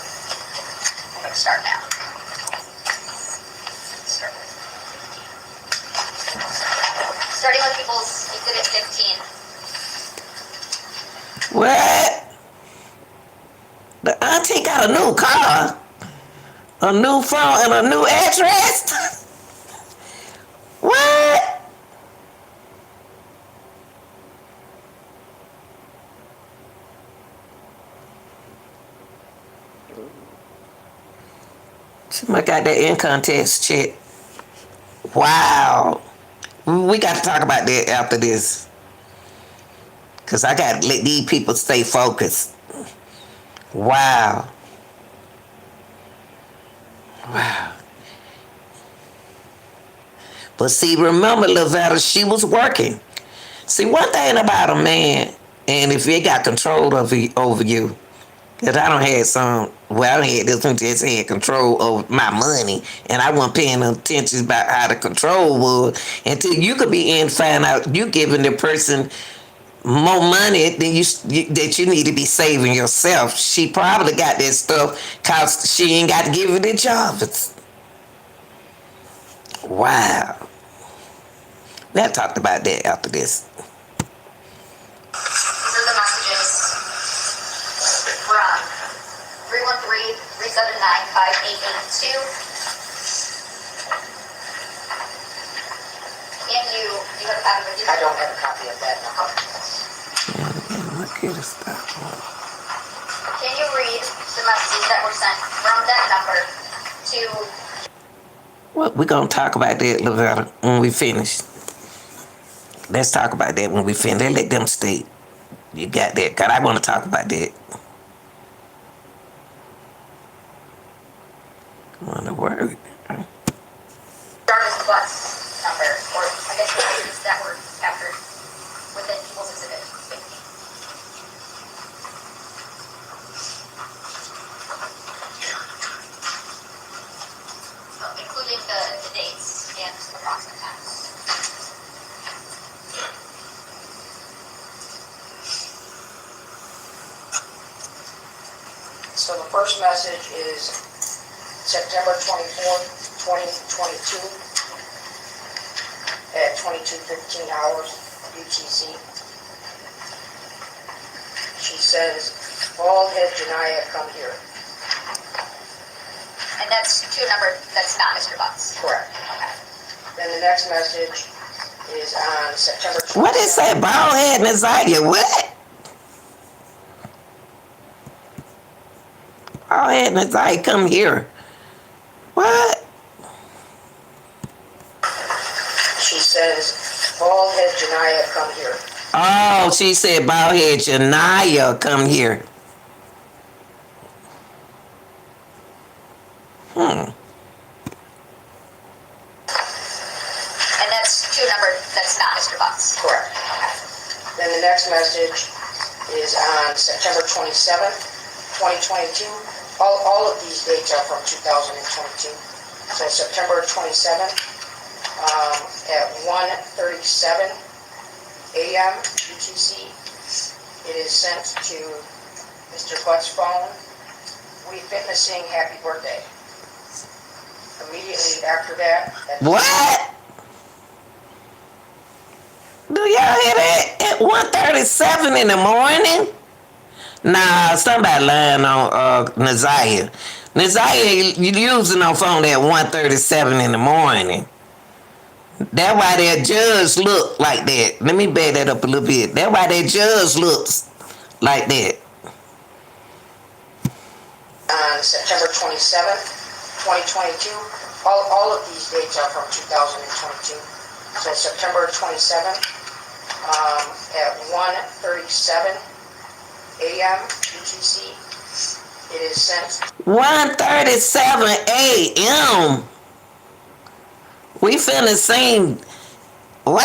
I'm gonna start now. Start. Starting with people's exhibit 15. What? The auntie got a new car, a new phone, and a new address? What? Somebody got that income tax check. Wow. We got to talk about that after this. Because I got to let these people stay focused. Wow. Wow. But see, remember, Lavetta, she was working. See, one thing about a man, and if he got control over you, because I don't have some, well, I don't had this one, just had control over my money, and I wasn't paying attention about how the control was until you could be in, find out you giving the person more money than that you need to be saving yourself. She probably got that stuff because she ain't got to give it a job. Wow. Now talked about that after this. These are the messages from 313-379-5882. And you have a copy with you? I don't have a copy of that. No. Look at this stuff. Can you read the messages that were sent from that number to... Well, we're going to talk about that, Lavetta, when we finish. Let's talk about that when we finish. Let them stay. You got that, because I want to talk about that. Come on, the word. Jarvis Butts number, or I guess the messages that were captured within People's Exhibit 15. Including the dates and approximate times. So the first message is September 24th, 2022 at 22:15 hours UTC. She says, Baldhead Janaya, come here. And that's to a number that's not Mr. Butts. Correct. Okay. Then the next message is on September 27th. What is that? Baldhead Nazaria? What? Baldhead Nazaria, come here. What? She says, Baldhead Janaya, come here. Oh, she said, Baldhead Janaya, come here. And that's to a number that's not Mr. Butts. Correct. Then the next message is on September 27th, 2022. All of these dates are from 2022. So September 27th at 1:37 a.m. UTC. It is sent to Mr. Butt's phone. We Fitness sing happy birthday. Immediately after that. What? Do y'all hear that? At 1:37 in the morning? Nah, somebody lying on Nazaria. Nazaria, you using on phone at 1:37 in the morning. That's why that judge look like that. Let me back that up a little bit. That's why that judge looks like that. On September 27th, 2022. All of these dates are from 2022. So September 27th at 1:37 a.m. UTC. It is sent 1:37 a.m. We finna sing. What?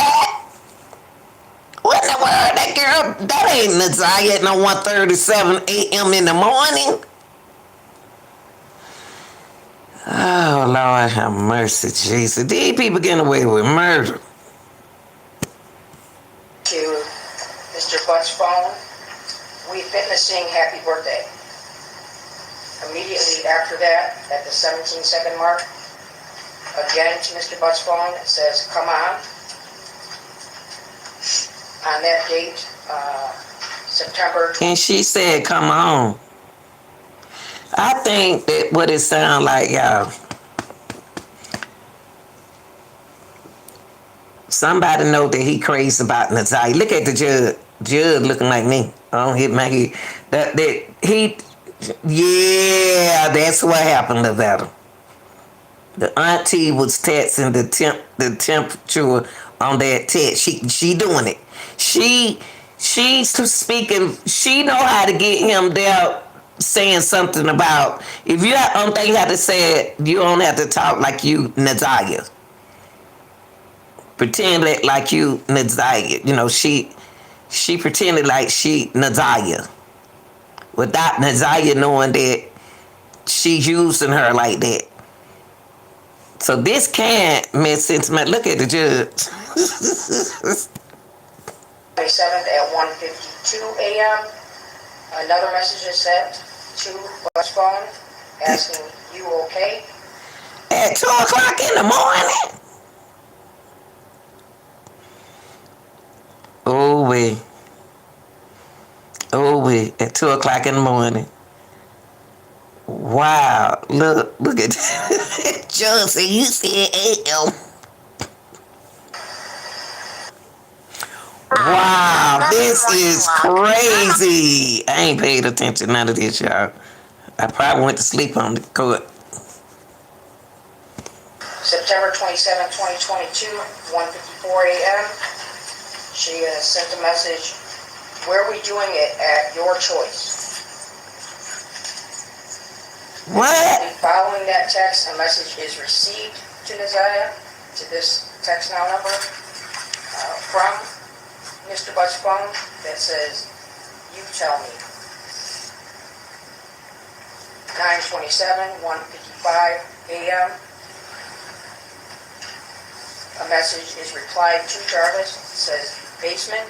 What in the world? That girl, that ain't Nazaya at no 1:37 a.m. in the morning. Oh, Lord have mercy, Jesus. These people getting away with murder. to Mr. Butt's phone. We finna sing happy birthday. Immediately after that, at the 17-second mark, again to Mr. Butt's phone, it says, come on. On that date, September. And she said, come on. I think that what it sound like, y'all, somebody know that he crazy about Nazaya. Look at the judge. Judge looking like me. I don't hit my head. Yeah, that's what happened to that. The auntie was testing the temperature on that test. She doing it. She's speaking. She know how to get him there, saying something about, if you don't think you have to say it, you don't have to talk like you Nazaya. Pretend like you Nazaya. You know, she pretended like she Nazaya. Without Nazaya knowing that she's using her like that. So this can't make sense. Look at the judge. 27th at 1:52 a.m. Another message is sent to Butt's phone asking, you okay? At 2 o'clock in the morning. Oh, we at 2 o'clock in the morning. Wow, look at that. Judge said, you said a.m. Wow, this is crazy. I ain't paid attention to none of this, y'all. I probably went to sleep on the court. September 27, 2022, 1:54 a.m. She sent a message, where are we doing it at your choice? What? Following that text, a message is received to Nazaya, to this text now number, from Mr. Butt's phone that says, you tell me. 9:27, 1:55 a.m. A message is replied to Jarvis. It says, basement.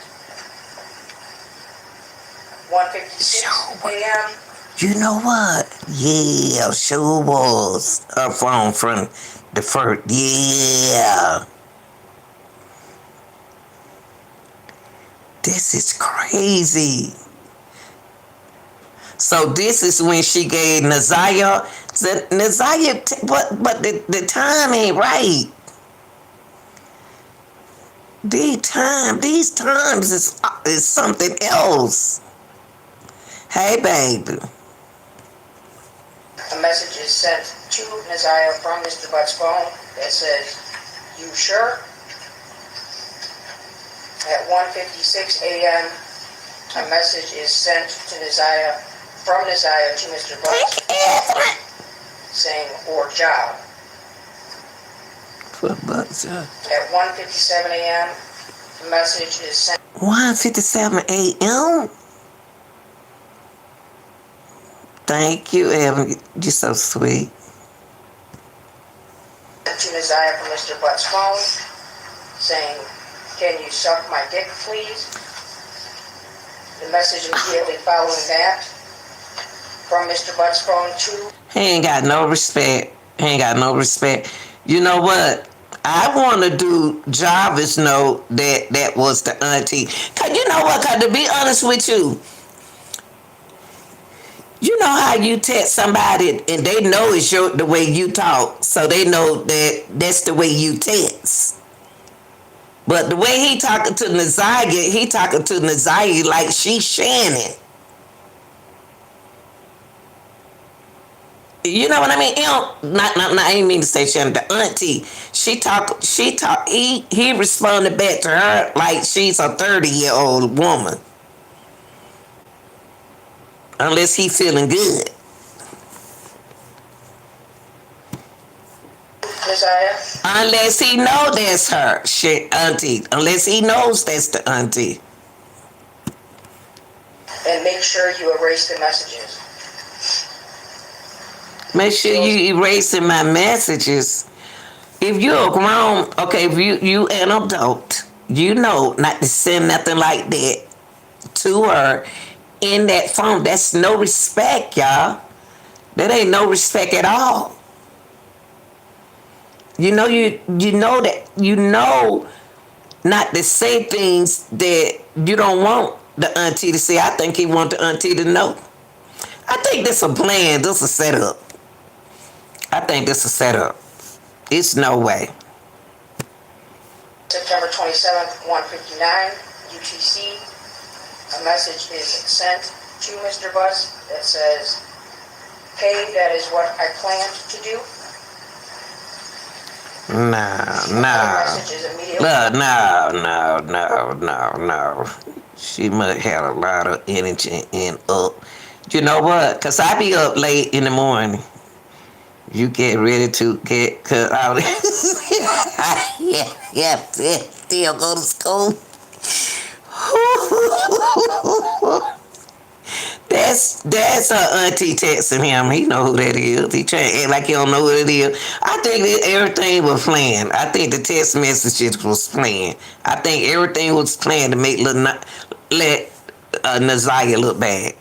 1:56 a.m. You know what? Yeah, sure was. Her phone from the first. Yeah. This is crazy. So this is when she gave Nazaya. But the time ain't right. These times is something else. Hey, baby. A message is sent to Nazaya from Mr. Butt's phone that says, you sure? At 1:56 a.m., a message is sent to Nazaya, from Nazaya to Mr. Butt, saying, or job. For Butt's job. At 1:57 a.m., a message is sent 1:57 a.m.? Thank you, Evan. You're so sweet. to Nazaya from Mr. Butt's phone, saying, can you suck my dick, please? The message immediately following that, from Mr. Butt's phone to... He ain't got no respect. You know what? I want to do Jarvis know that was the auntie. Cause you know what? Cause to be honest with you, you know how you text somebody and they know it's the way you talk, so they know that's the way you text. But the way he talking to Nazaya like she's Shannon. You know what I mean? I ain't mean to say Shannon, the auntie. He responded back to her like she's a 30-year-old woman. Unless he feeling good. Nasiah. Unless he know that's her shit auntie. Unless he knows that's the auntie. And make sure you erase the messages. Make sure you erasing my messages. If you're grown, okay, if you an adult, you know not to send nothing like that to her in that phone. That's no respect, y'all. That ain't no respect at all. You know you know not to say things that you don't want the auntie to say. I think he want the auntie to know. I think this a plan. This a setup. I think this a setup. It's no way. September 27th, 1:59 UTC. A message is sent to Mr. Bus that says, "Hey, that is what I planned to do." No. She must have a lot of energy and up. You know what? Cause I be up late in the morning. You get ready to get cut out. Still go to school. That's her auntie texting him. He know who that is. He trying to act like he don't know who it is. I think that everything was planned. I think the text messages was planned. I think everything was planned to make let Nasiah look bad.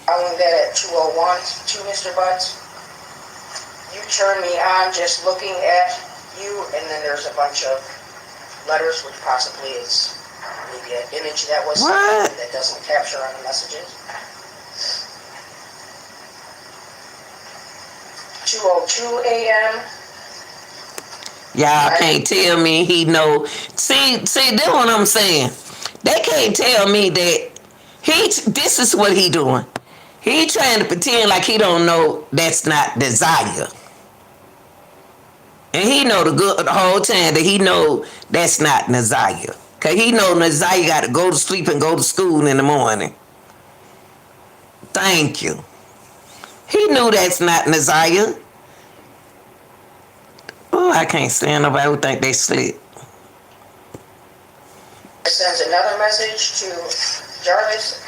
Following that at 2:01 to Mr. Butts. You turn me on just looking at you, and then there's a bunch of letters, which possibly is maybe an image that was sent that doesn't capture on the messages. 2:02 a.m. Y'all can't tell me he know. See, that's what I'm saying. They can't tell me that this is what he doing. He trying to pretend like he don't know that's not Nasiah. And he know the whole time that he know that's not Nasiah. Cause he know Nasiah got to go to sleep and go to school in the morning. Thank you. He knew that's not Nasiah. Oh, I can't stand nobody who think they sleep. Sends another message to Jarvis.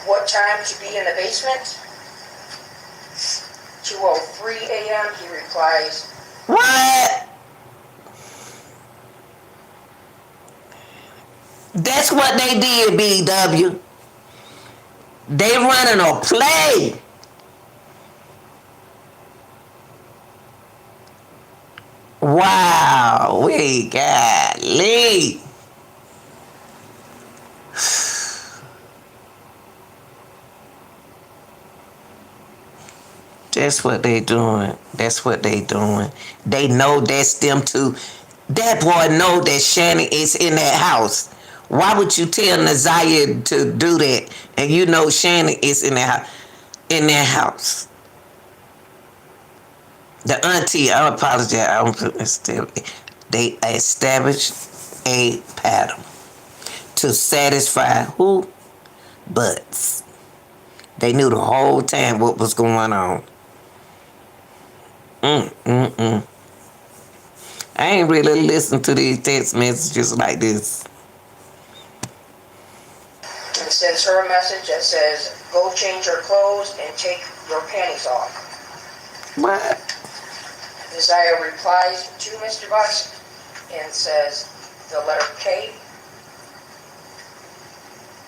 What time to be in the basement? 2:03 a.m. He replies, "What?" That's what they did, BW. They running a play. Wow, we got Lee. That's what they doing. That's what they doing. They know that's them too. That boy know that Shannon is in that house. Why would you tell Nasiah to do that? And you know Shannon is in that house. The auntie, I apologize. They established a pattern to satisfy who? Butts. They knew the whole time what was going on. I ain't really listened to these text messages like this. and sends her a message that says, "Go change your clothes and take your panties off." What? Nasiah replies to Mr. Butts and says the letter K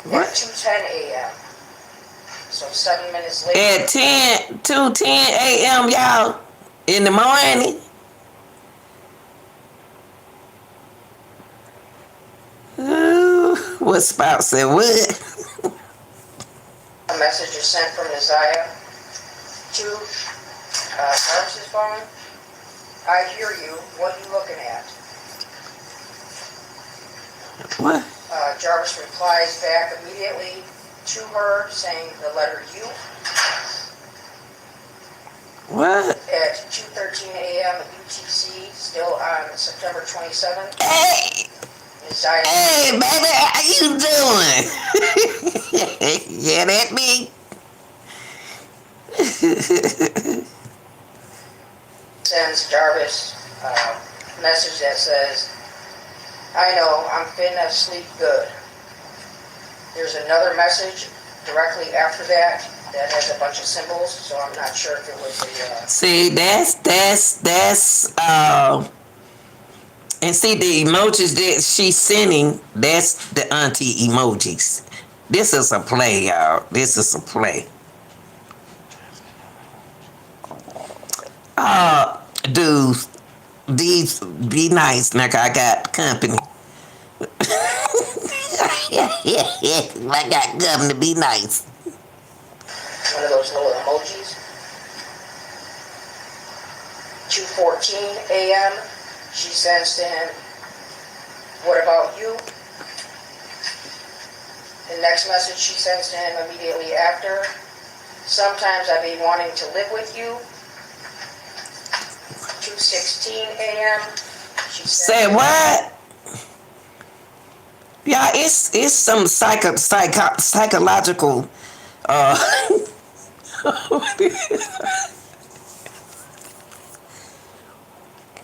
What? at 2:10 a.m. So 7 minutes later. At 2:10 a.m., y'all, in the morning. Ooh, what spouse said what? A message is sent from Nasiah to Jarvis's phone. "I hear you. What are you looking at?" What? Jarvis replies back immediately to her saying the letter U. What? At 2:13 a.m. UTC, still on September 27th. Hey! Nasiah. Hey, baby, how you doing? Yeah, that me. sends Jarvis a message that says, I know, I'm finna sleep good. There's another message directly after that that has a bunch of symbols, so I'm not sure if it was a... See, that's, and see the emojis that she's sending, that's the auntie emojis. This is a play, y'all. This is a play. Dudes, these, be nice, nigga, I got company. I got company, be nice. One of those little emojis. 2:14 a.m. She sends to him, what about you? The next message she sends to him immediately after, sometimes I be wanting to live with you. 2:16 a.m. She Say what? Yeah, it's some psychological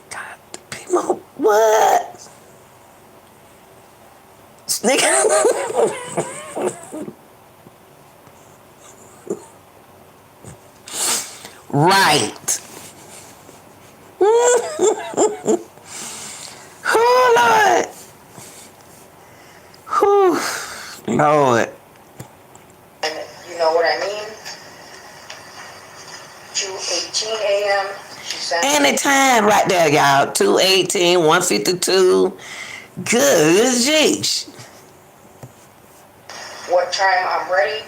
God, people, what? Nigga. Right. Oh, Lord. Whew. Lord. And you know what I mean? 2:18 a.m. She sent Anytime right there, y'all. 218, 152. Good jeez. what time I'm ready.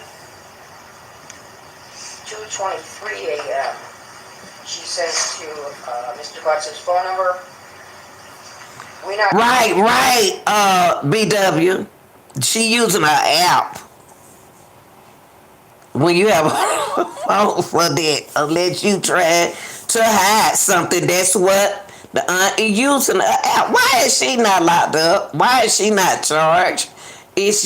2:23 a.m. She sends to Mr. Butts' phone number. We not Right, BW. She using her app. When you have a phone for that, unless you try to hide something, that's what the aunt is using her app. Why is she not locked up? Why is she not charged?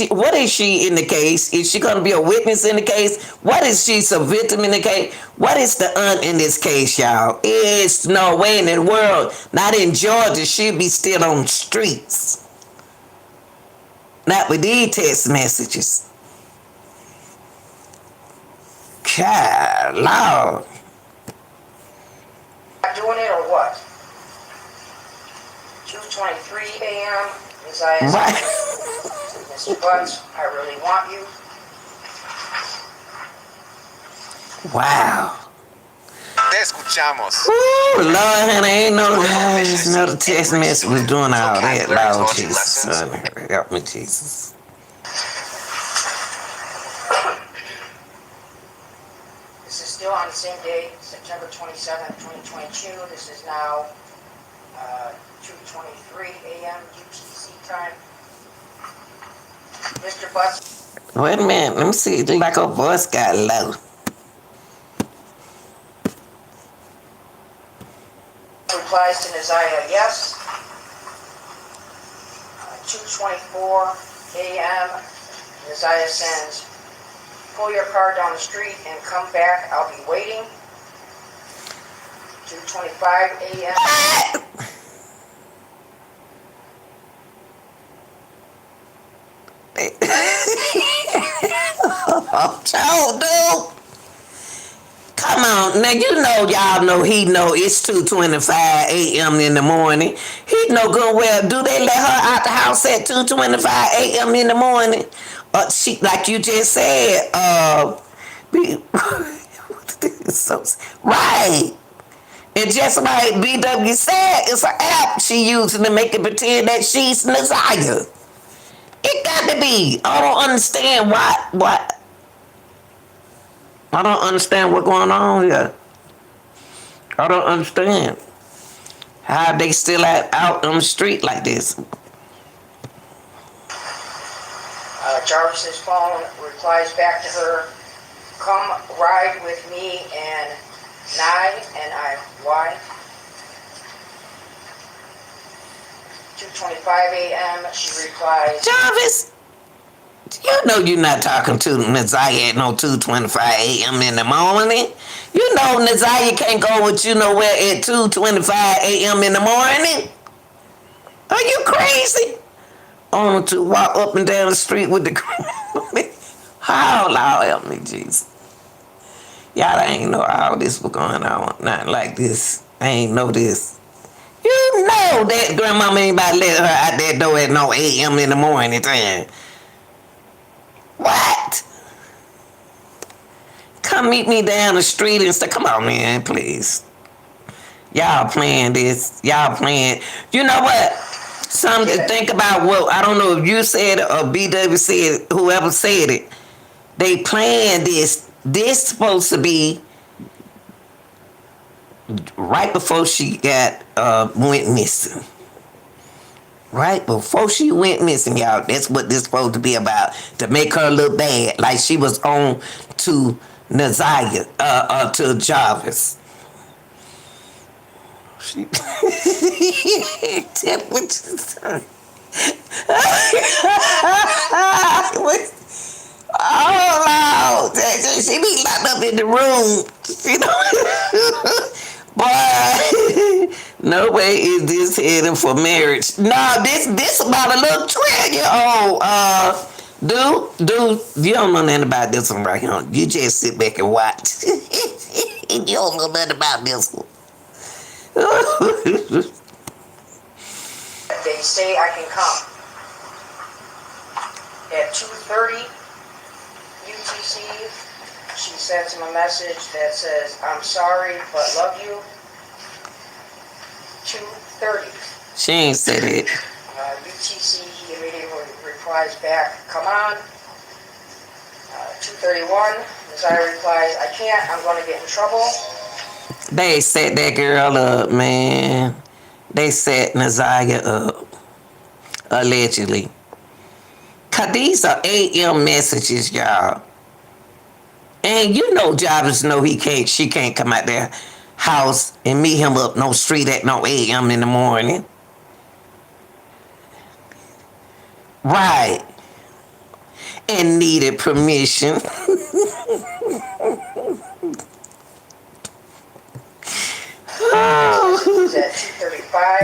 What is she in the case? Is she going to be a witness in the case? What is she, a victim in the case? What is the aunt in this case, y'all? It's no way in the world, not in Georgia, she'd be still on the streets. Not with these text messages. God, Lord. not doing it or what? 2:23 a.m. As I Right. Mr. Butts, I really want you. Wow. Te escuchamos. Ooh, Lord, honey, ain't no, I just know the text message was doing all that. Lord Jesus, son, help me, Jesus. This is still on the same day, September 27th, 2022. This is now 2:23 a.m. UTC time. Mr. Butts Wait a minute, let me see. It look like her voice got low. replies to Neziah, yes. 2:24 a.m. Neziah sends, pull your car down the street and come back. I'll be waiting. 2:25 a.m. Oh, dude. Come on, now you know y'all know he know it's 2:25 a.m. in the morning. He know good well. Do they let her out the house at 2:25 a.m. in the morning? She, like you just said, so, right. And just like BW said, it's an app she using to make it pretend that she's Neziah. It got to be. I don't understand why. I don't understand what's going on here. I don't understand. How they still out on the street like this? Jarvis's phone replies back to her, come ride with me and Nye, N-I-Y. 2:25 a.m. She replies, You know you're not talking to Naziah at no 2:25 a.m. in the morning. You know Naziah can't go with you nowhere at 2:25 a.m. in the morning. Are you crazy? On to walk up and down the street with the how Lord help me, Jesus. Y'all ain't know all this was going on. Nothing like this. I ain't know this. You know that grandmama ain't about to let her out that door at no a.m. in the morning time. What? Come meet me down the street and say, come on, man, please. Y'all playing this. Y'all playing. You know what? Something to think about. What I don't know if you said it or BW said, whoever said it. They playing this. This supposed to be right before she went missing. Right before she went missing, y'all. That's what this supposed to be about. To make her look bad. Like she was on to Naziah, to Jarvis. She tell what you say. Oh Lord, she be locked up in the room. You know? Boy, no way is this heading for marriage. No, this about a little 12-year-old. Dude, you don't know nothing about this one right here. You just sit back and watch. You don't know nothing about this one. They say I can come. At 2:30 UTC, she sends him a message that says, I'm sorry, but love you. 2:30. She ain't said it. UTC, he immediately replies back, come on. 2:31, Naziah replies, I can't, I'm going to get in trouble. They set that girl up, man. They set Naziah up. Allegedly. Cause these are AM messages, y'all. And you know Jarvis know she can't come out their house and meet him up no street at no AM in the morning. Right. And needed permission.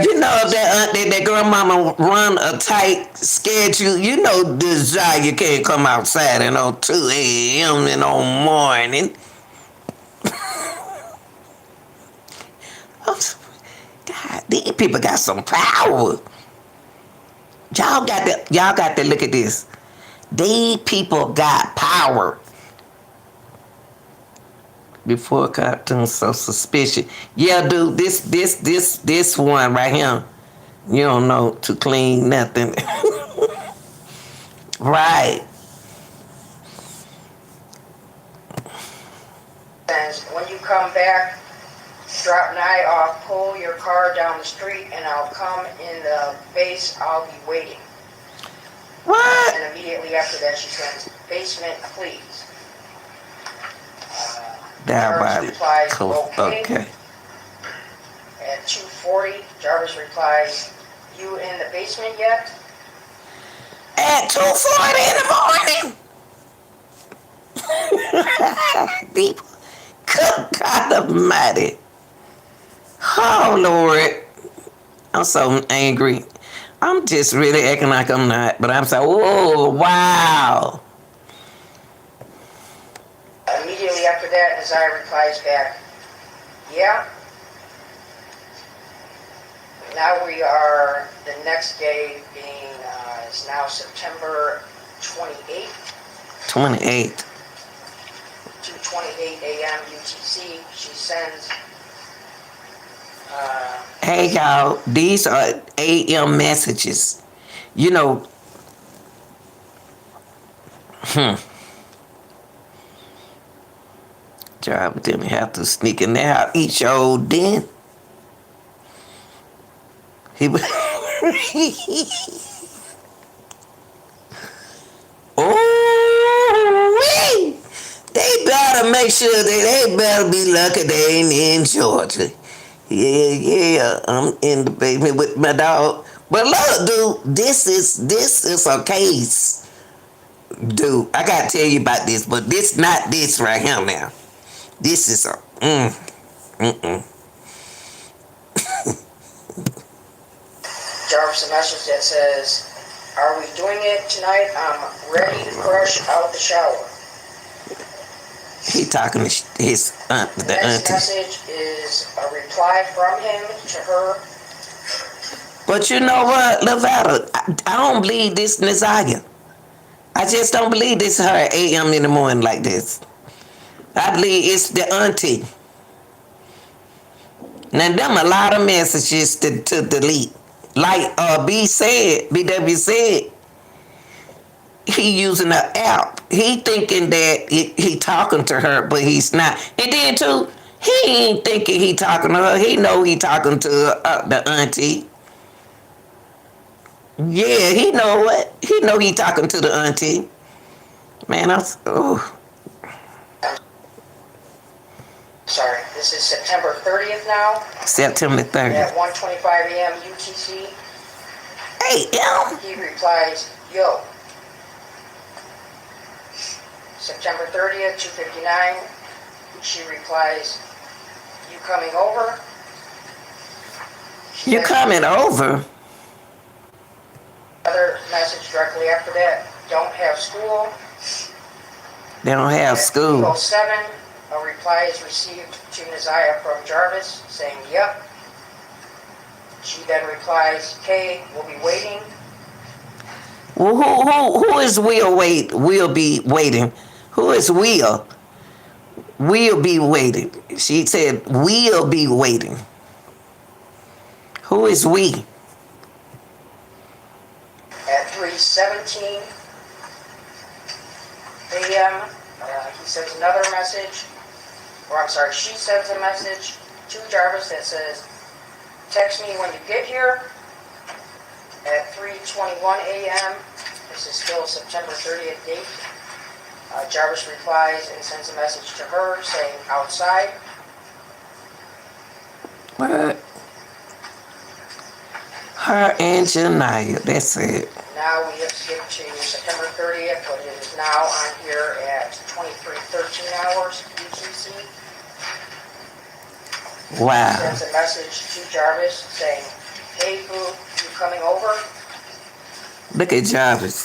You know if that grandmama run a tight schedule, you know this job you can't come outside at no 2 a.m. in the morning. God, these people got some power. Y'all got to look at this. These people got power. Before cartoons so suspicious. Yeah, dude, this one right here, you don't know to clean nothing. Right. And when you come back, drop Nye off, pull your car down the street, and I'll come in the base. I'll be waiting. What? And immediately after that, she sends, basement, please. Jarvis replies, okay. At 2:40, Jarvis replies, you in the basement yet? At 2:40 in the morning. People, good God Almighty. Oh Lord, I'm so angry. I'm just really acting like I'm not, but I'm so, oh wow. Immediately after that, Naziah replies back, yeah. Now we are, the next day being, is now September 28th. 28th. 2:28 a.m. UTC. She sends, hey y'all, these are AM messages. You know, Jarvis didn't have to sneak in there, eat your old den. He was. Oh, they better make sure that they better be lucky they ain't in Georgia. Yeah, I'm in the basement with my dog. But look, dude, this is a case. Dude, I gotta tell you about this, but this not this right here now. This is a Jarvis a message that says, "Are we doing it tonight? I'm ready to crush out the shower." He talking to his aunt, The the next auntie. message is a reply from him to her. But you know what, Lavetta, I don't believe this Nizaya. I just don't believe this her at 8 a.m. in the morning like this. I believe it's the auntie. Now, them a lot of messages to delete. Like BW said, he using an app. He thinking that he talking to her, but he's not. And then too, he ain't thinking he talking to her. He know he talking to the auntie. Yeah, he know what. He know he talking to the auntie. Man, Sorry, this is September 30th now September 30th. at 1:25 a.m. UTC. Hey, He replies, "Yo." September 30th, 2:59. She replies, "You coming over?" you coming over? Another message directly after that. "Don't have school." They don't have At school. 2:07, a reply is received to Nizaya from Jarvis saying, "Yep." She then replies, "Okay, we'll be waiting." Well, who is Will wait? Will be waiting. Who is Will? Will be waiting. She said, "We'll be waiting." Who is we? At 3:17 a.m., he sends another message, or I'm sorry, she sends a message to Jarvis that says, "Text me when you get here." At 3:21 a.m., this is still September 30th date, Jarvis replies and sends a message to her saying, "Outside." What? Her and Janaya. That's it. Now we have skipped to September 30th, but it is now on here at 23:13 hours UTC. Wow. Sends a message to Jarvis saying, "Hey, boo, you coming over?" Look at Jarvis.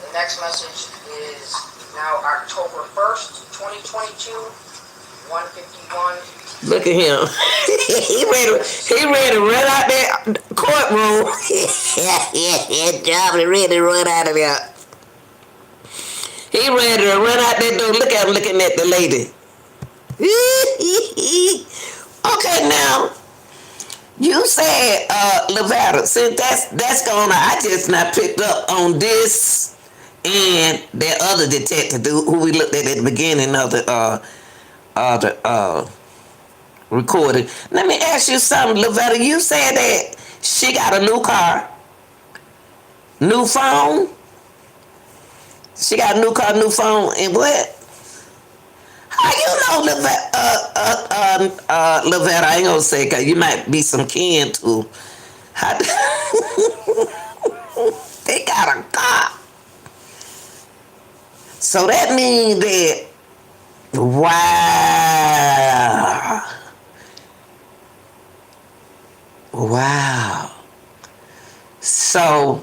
The next message is now October 1st, 2022, 1:51. Look at him. he ready to run out that courtroom. Jarvis ready to run out of there. He ready to run out that door. Look at him looking at the lady. Okay, now you said Lavetta. Since that's gonna, I just not picked up on this and that other detective who we looked at the beginning of the recording. Let me ask you something, Lavetta. You said that she got a new car, new phone. She got a new car, new phone, and what? How you know Lavetta? I ain't gonna say, cause you might be some kin to. How they got a car. So that means that, wow. Wow. So,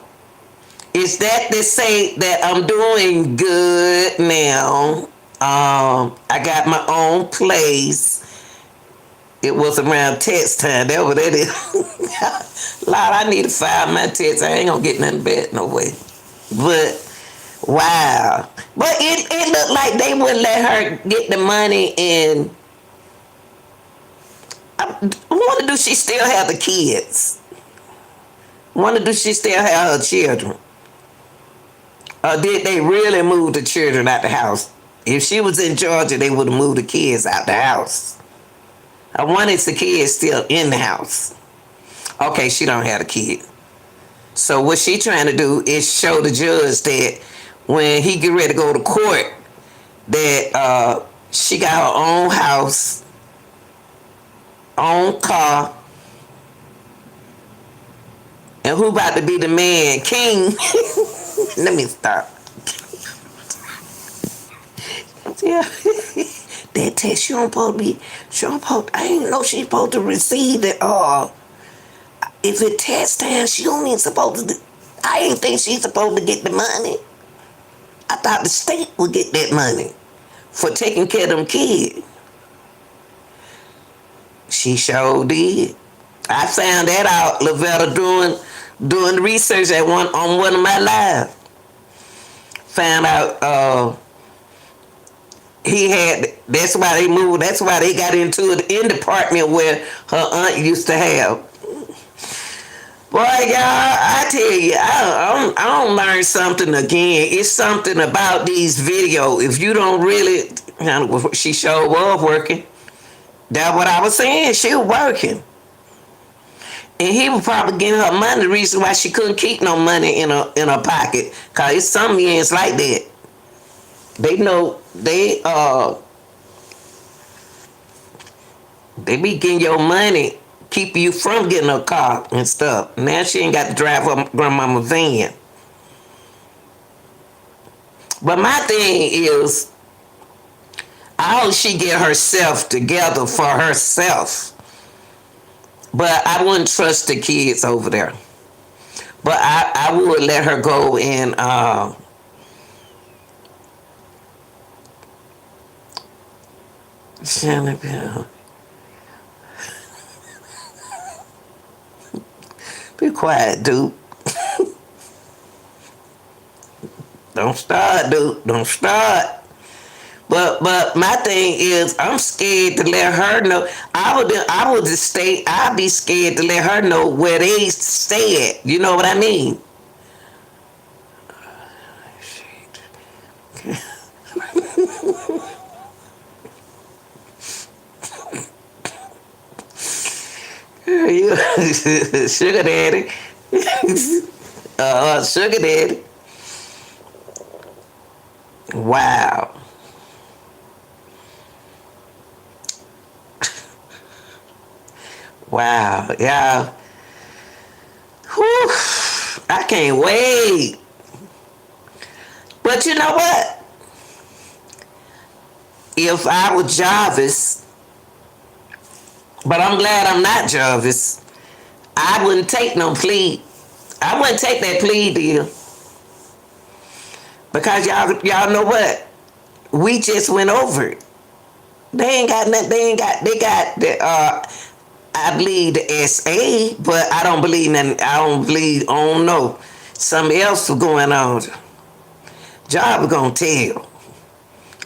is that to say that I'm doing good now? I got my own place. It was around text time. That what that is. Lord, I need to file my text. I ain't gonna get nothing back no way. But, wow. But it looked like they wouldn't let her get the money, and I wonder, do she still have the kids? Wonder, do she still have her children? Or did they really move the children out the house? If she was in Georgia, they would have moved the kids out the house. I wonder if the kids still in the house. Okay, she don't have a kid. So what she trying to do is show the judge that when he get ready to go to court, that she got her own house, own car, and who about to be the man? King. Let me stop. Yeah. That test, she don't supposed to be, I ain't know she supposed to receive it. If it test time, she don't even supposed to, I ain't think she's supposed to get the money. I thought the state would get that money for taking care of them kids. She sure did. I found that out, Lavetta, doing research on one of my lives. Found out that's why they moved, that's why they got into it in the apartment where her aunt used to have. Boy, y'all, I tell you, I don't learn something again. It's something about these videos. If you don't really, she sure was working. That's what I was saying. She was working. And he was probably getting her money. The reason why she couldn't keep no money in her pocket. Because it's some years like that. They know, they be getting your money, keep you from getting a car and stuff. Now she ain't got to drive her grandmama van. But my thing is, I hope she get herself together for herself. But I wouldn't trust the kids over there. But I would let her go and be quiet, dude. Don't start, dude. Don't start. But my thing is, I'm scared to let her know. I'd be scared to let her know where they stay at. You know what I mean? Sugar daddy. Sugar daddy. Wow. Wow, yeah. Whew. I can't wait. But you know what? If I was Jarvis, but I'm glad I'm not Jarvis, I wouldn't take no plea. I wouldn't take that plea deal. Because y'all know what? We just went over it. They got the I believe the SA, but I don't believe nothing. I don't know. Something else was going on. Job gonna tell.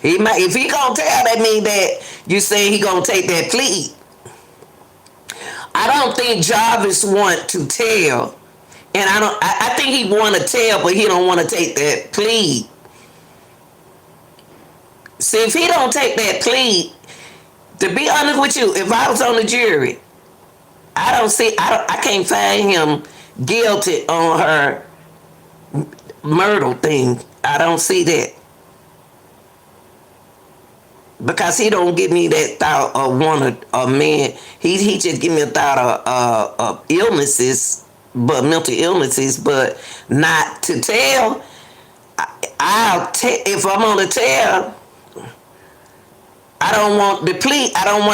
If he gonna tell, that mean that you saying he gonna take that plea. I don't think Jarvis want to tell, and I think he want to tell, but he don't want to take that plea. See, if he don't take that plea, to be honest with you, if I was on the jury, I can't find him guilty on her murder thing. I don't see that. Because he don't give me that thought of a man. He just give me a thought of illnesses, but mental illnesses, but not to tell. If I'm on the tell, I don't want the plea. I don't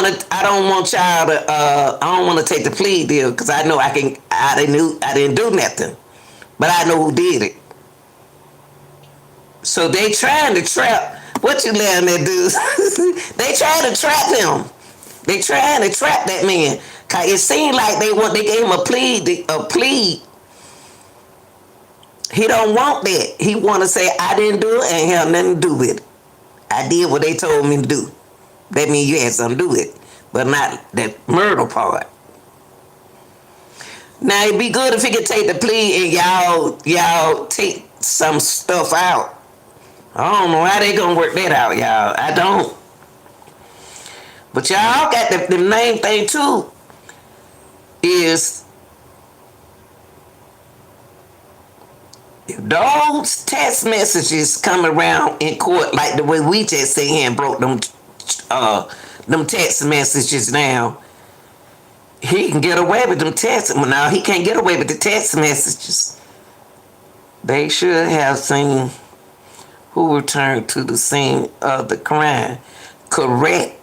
want y'all to. I don't want to take the plea deal because I know I didn't do nothing, but I know who did it. So they trying to trap. What you letting that do? They trying to trap him. They trying to trap that man. Cause it seemed like they gave him a plea. He don't want that. He want to say I didn't do it and have nothing to do with it. I did what they told me to do. That means you had something to do with it, but not that murder part. Now it'd be good if he could take the plea and y'all take some stuff out. I don't know how they gonna work that out, y'all. I don't. But y'all got the main thing too is if those text messages come around in court like the way we just sit here and broke them text messages now, he can get away with them text. Now he can't get away with the text messages. They should have seen who returned to the scene of the crime. Correct.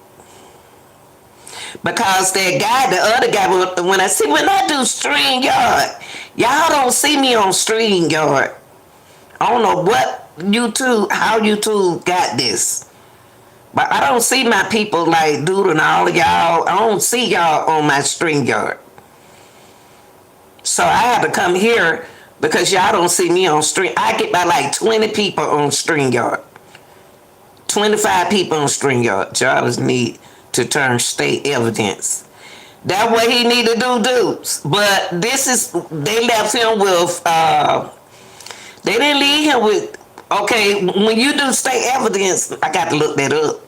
Because that guy, the other guy, when I do StreamYard, y'all don't see me on StreamYard. I don't know how YouTube got this. But I don't see my people like Dude and all of y'all. I don't see y'all on my StreamYard. So I had to come here because y'all don't see me on Stream. I get by like 20 people on StreamYard. 25 people on StreamYard. Jarvis need to turn state evidence. That's what he need to do. But they left him with, they didn't leave him with, okay, when you do state evidence, I got to look that up.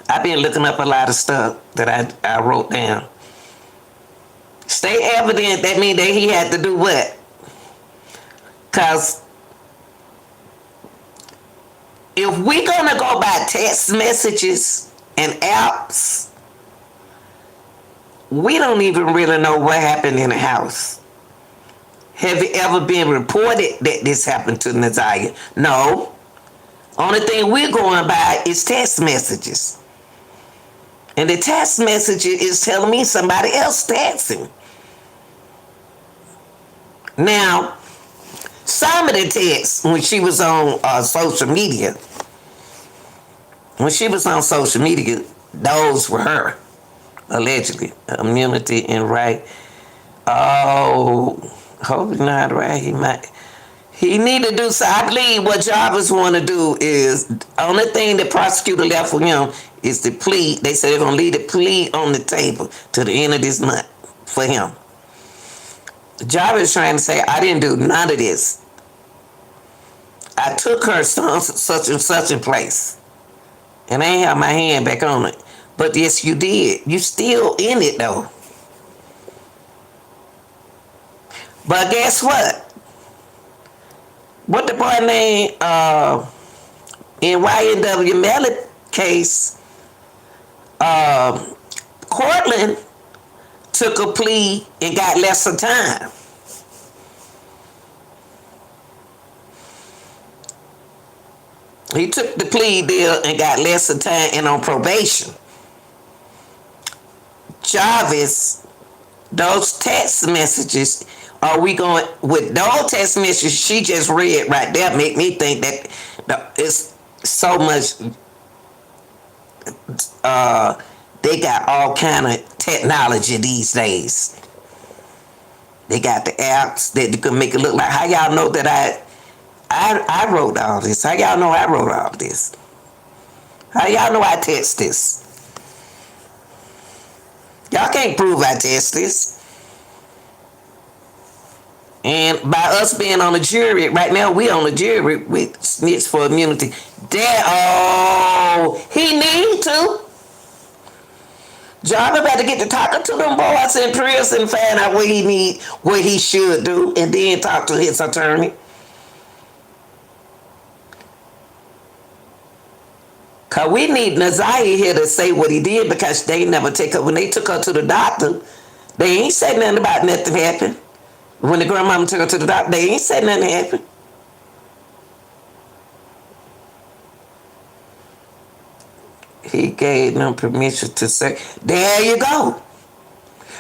I've been looking up a lot of stuff that I wrote down. State evidence, that means that he had to do what? Because if we're going to go by text messages and apps, we don't even really know what happened in the house. Have it ever been reported that this happened to Naziah? No. Only thing we're going by is text messages. And the text message is telling me somebody else texting. Now, some of the texts, when she was on social media, those were her, allegedly. Immunity and right. Oh, hope he's not right. He need to do so. I believe what Jarvis want to do is, the only thing the prosecutor left for him is the plea. They said they're going to leave the plea on the table to the end of this month for him. Jarvis trying to say, I didn't do none of this. I took her such and such a place. And I ain't have my hand back on it. But yes, you did. You still in it, though. But guess what? What the boy named in YNW Melly case, Cortland took a plea and got lesser time. He took the plea deal and got lesser time and on probation. Jarvis, those text messages, are we going with those text messages she just read right there make me think that it's so much they got all kind of technology these days. They got the apps that you can make it look like. How y'all know that I wrote all this? How y'all know I wrote all this? How y'all know I text this? Y'all can't prove I text this. And by us being on the jury, right now we on the jury with Snitch for Immunity. He need to. Jarvis better get to talking to them boys in prison and find out what he should do, and then talk to his attorney. Cause we need Naziah here to say what he did, because they never take her. When they took her to the doctor, they ain't said nothing about nothing happened. When the grandmama took her to the doctor, they ain't said nothing happened. He gave them permission to search. There you go.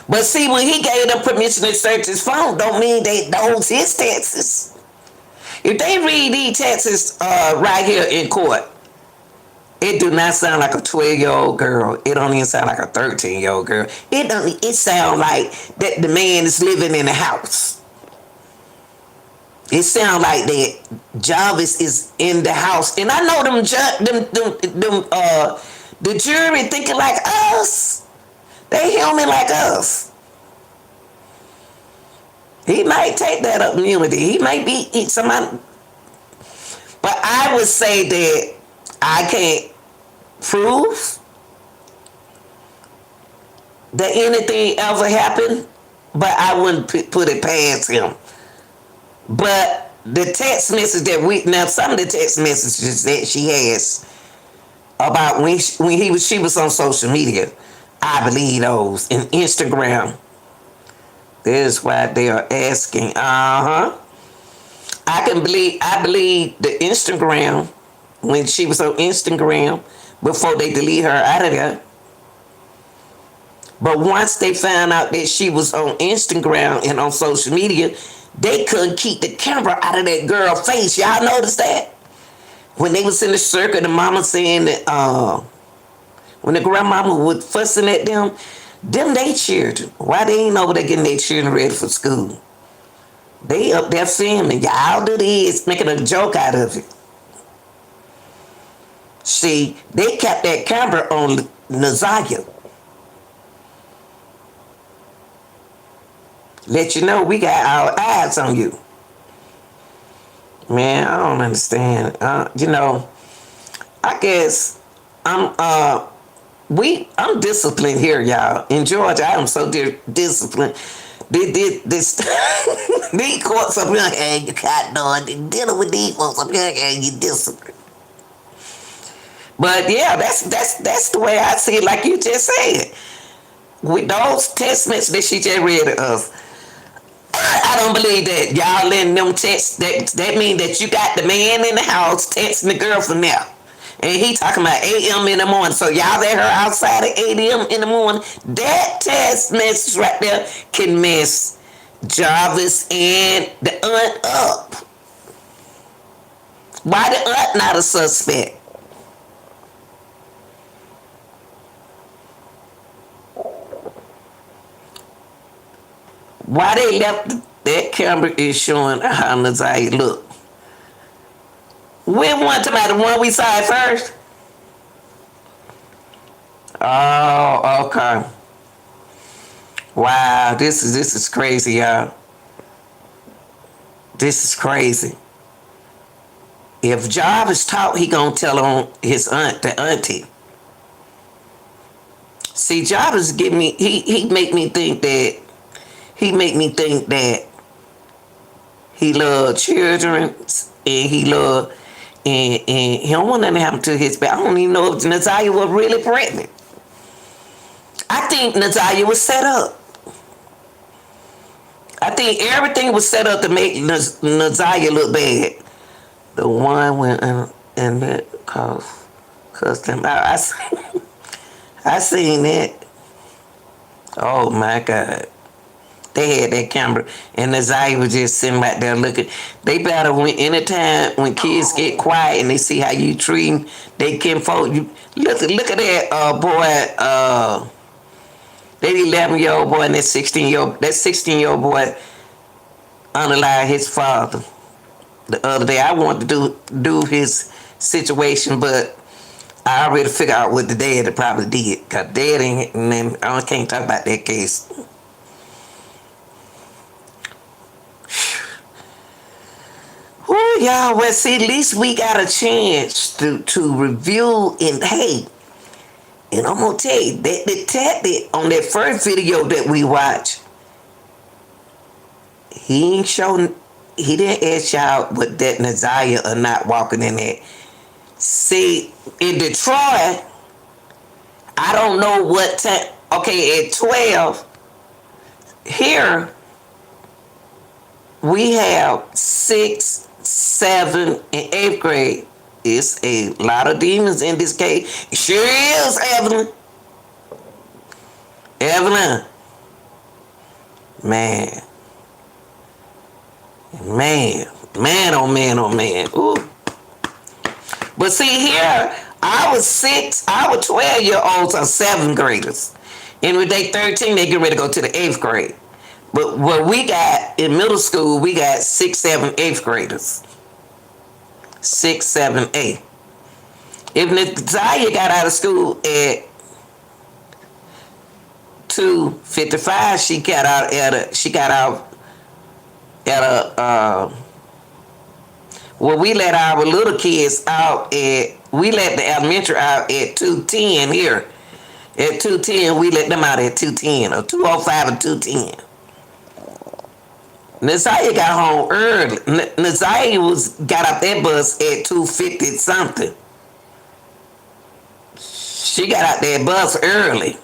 But see, when he gave them permission to search his phone, don't mean those his texts. If they read these texts right here in court, it do not sound like a 12-year-old girl. It don't even sound like a 13-year-old girl. It sound like that the man is living in the house. It sound like that Jarvis is in the house. And I know the jury thinking like us. They human like us. He might take that immunity. He might be somebody. But I would say that I can't prove that anything ever happened, but I wouldn't put it past him. But the text message that some of the text messages that she has about when she was on social media, I believe those. And Instagram, this is why they are asking. I believe the Instagram, when she was on Instagram, before they delete her out of there. But once they found out that she was on Instagram and on social media, they couldn't keep the camera out of that girl's face. Y'all notice that? When they was in the circle, the mama saying that when the grandmama was fussing at them they children. Why they ain't over there getting their children ready for school? They up there filming. Y'all do this, making a joke out of it. See, they kept that camera on Naziah. Let you know we got our eyes on you. Man, I don't understand. I guess I'm disciplined here, y'all. In Georgia, I am so disciplined. This these courts up here, and you got done dealing with these folks up here, and you disciplined. But yeah, that's the way I see it. Like you just said, with those testaments that she just read to us, I don't believe that y'all letting them text. That mean that you got the man in the house texting the girl from there. And he talking about 8 a.m. in the morning. So y'all let her outside at 8 a.m. in the morning. That text message right there can mess Jarvis and the aunt up. Why the aunt not a suspect? Why they left that camera is showing how Naziah look. When one time the one we saw at first? Oh, okay. Wow, this is crazy, y'all. This is crazy. If Jarvis talk, he gonna tell on his aunt, the auntie. See, Jarvis give me he make me think that he love children and he love and he don't want nothing to happen to his baby. I don't even know if Naziah was really pregnant. I think Naziah was set up. I think everything was set up to make Naziah look bad. The one went and that cussed him out. I seen that. Oh my God. They had that camera, and Naziah was just sitting back there looking. They better anytime when kids get quiet and they see how you treat them, they can fold you. Look at that boy. That 11-year-old boy and that 16-year-old boy unalived his father. The other day, I wanted to do his situation, but I already figured out what the dad probably did. Cause dad ain't. I can't talk about that case. Woo, y'all, well, see, at least we got a chance to review and hey, and I'm gonna tell you that the tactic on that first video that we watched, he didn't ask y'all what that Naziah or not walking in there. See, in Detroit, I don't know what time. Okay, at 12, here we have 6, 7, and 8th grade. It's a lot of demons in this case. It sure is, Evelyn. Evelyn. Man, oh man. Ooh. But see here, our 12-year-olds are 7th graders. And when they 13, they get ready to go to the 8th grade. But what we got in middle school, we got 6, 7, 8th graders. 6, 7, 8. If Naziah got out of school at 2:55, she got out at a well, we let our little kids out we let the elementary out at 2:10 here. At 2:10, we let them out at 2:10 or 2:05 or 2:10. Naziah got home early. Naziah got off that bus at 2:50 something. She got out that bus early.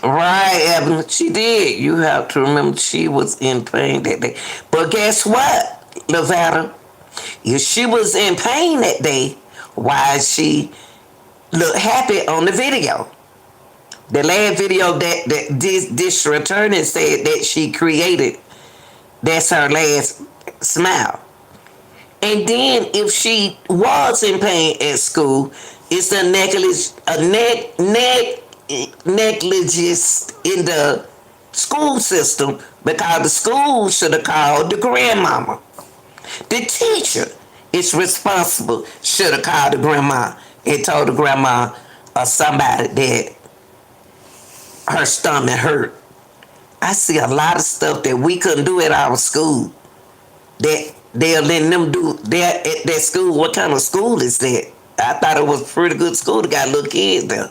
Right, Evan. She did. You have to remember she was in pain that day. But guess what, Lavetta? If she was in pain that day, why she looked happy on the video? The last video that this attorney said that she created, that's her last smile. And then if she was in pain at school, it's a negligence in the school system because the school should have called the grandmama. The teacher is responsible, should have called the grandma and told the grandma or somebody that her stomach hurt. I see a lot of stuff that we couldn't do at our school that they're letting them do there at that school. What kind of school is that? I thought it was a pretty good school. They got little kids there.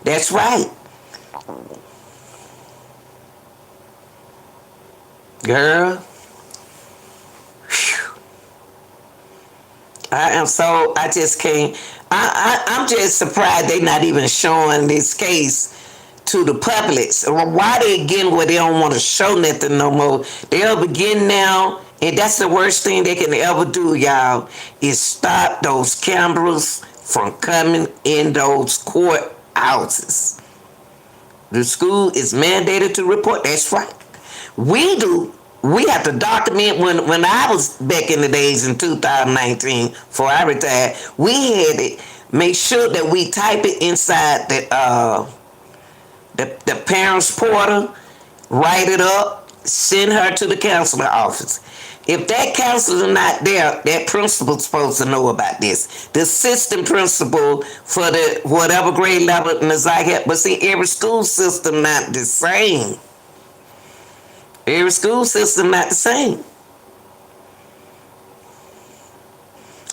That's right. Girl. Whew. I just can't. I'm just surprised they not even showing this case to the public. So why they getting where they don't want to show nothing no more? They'll begin now, and that's the worst thing they can ever do, y'all, is stop those cameras from coming in those courthouses. The school is mandated to report. That's right. We do. We have to document. When I was back in the days in 2019, before I retired, we had to make sure that we type it inside the parents' portal, write it up, send her to the counselor office. If that counselor not there, that principal's supposed to know about this. The assistant principal for the whatever grade level in the Zyhet. But see, every school system not the same. Every school system not the same.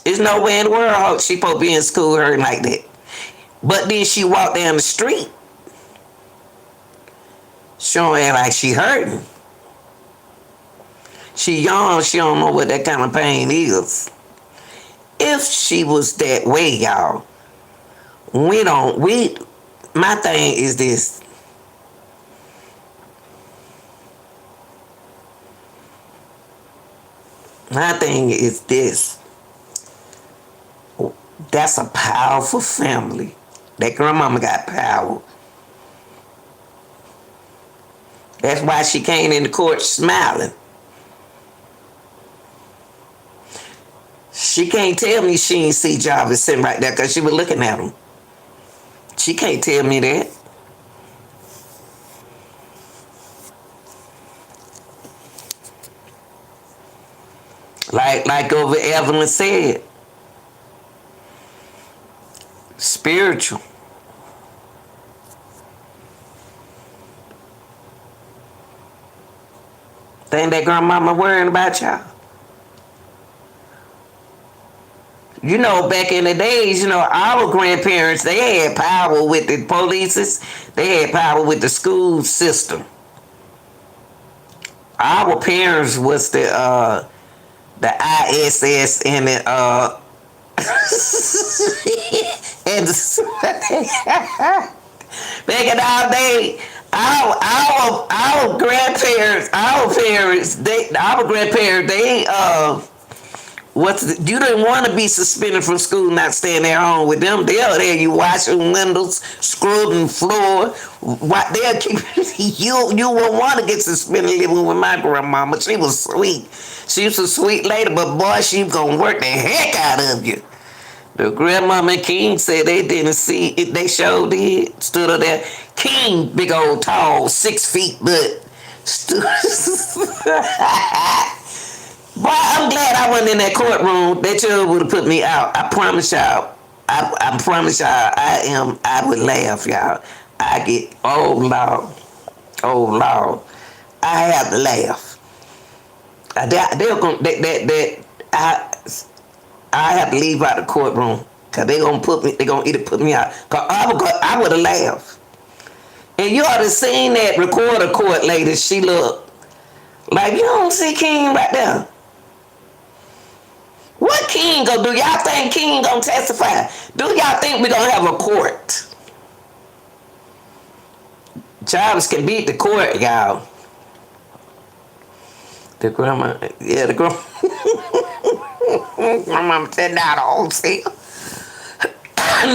There's no way in the world she supposed to be in school hurting like that. But then she walked down the street showing like she hurting. She young, she don't know what that kind of pain is. If she was that way, y'all, my thing is this. My thing is this. That's a powerful family. That grandmama got power. That's why she came in the court smiling. She can't tell me she ain't see Jarvis sitting right there because she was looking at him. She can't tell me that. Like over Evelyn said, spiritual. Think that grandmama worrying about y'all? You know, back in the days, our grandparents, they had power with the police. They had power with the school system. Our parents was the ISS and the and back in our day, our grandparents, you didn't want to be suspended from school, not staying at home with them. They'll have you washing windows, scrubbing floor. They'll keep you won't want to get suspended living with my grandmama. She was sweet. She was a sweet lady, but boy, she gonna work the heck out of you. The grandmama and King said they didn't see it. They sure did. Stood up there. King, big old tall, 6 feet, but stood. Boy, I'm glad I wasn't in that courtroom. That you would have put me out. I promise y'all. I promise y'all. I would laugh, y'all. I get, oh Lord. I have to laugh. I have to leave out the courtroom because they're gonna either put me out. Cause I would have laughed. And you ought to seen that recorder court lady. She looked like, you don't see King right there. What King gonna do? Y'all think King gonna testify? Do y'all think we gonna have a court? Jarvis can beat the court, y'all. The grandma, yeah, the grandma. My mama said, "Now the whole thing."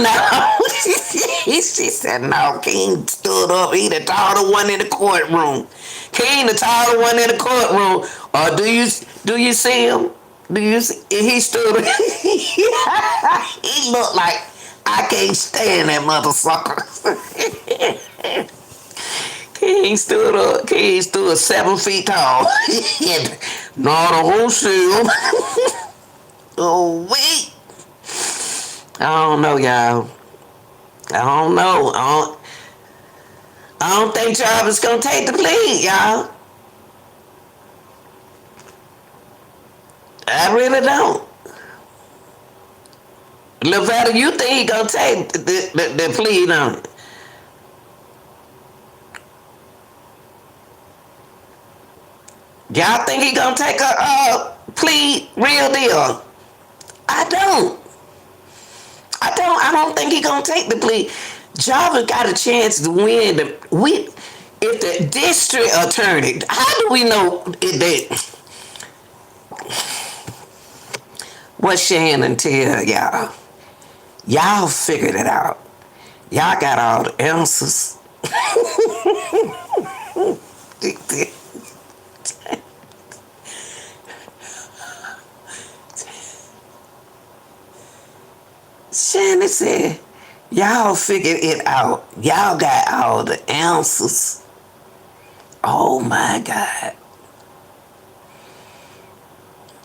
No, she said, "No." King stood up. He the taller one in the courtroom. King the taller one in the courtroom. Or do you see him? Do you see? He stood. He looked like I can't stand that mother sucker. King stood up. King stood 7 feet tall. Not a whole shield. Oh wait. I don't know, y'all. I don't know. I don't think Jarvis gonna take the plea, y'all. I really don't. Lavetta, you think he gonna take the plea, don't you? Y'all think he gonna take a plea, real deal? I don't. I don't think he gonna take the plea. Jarvis got a chance to win. If the district attorney, how do we know that? What Shannon tell y'all? Y'all figured it out. Y'all got all the answers. Shannon said, y'all figured it out. Y'all got all the answers. Oh my God.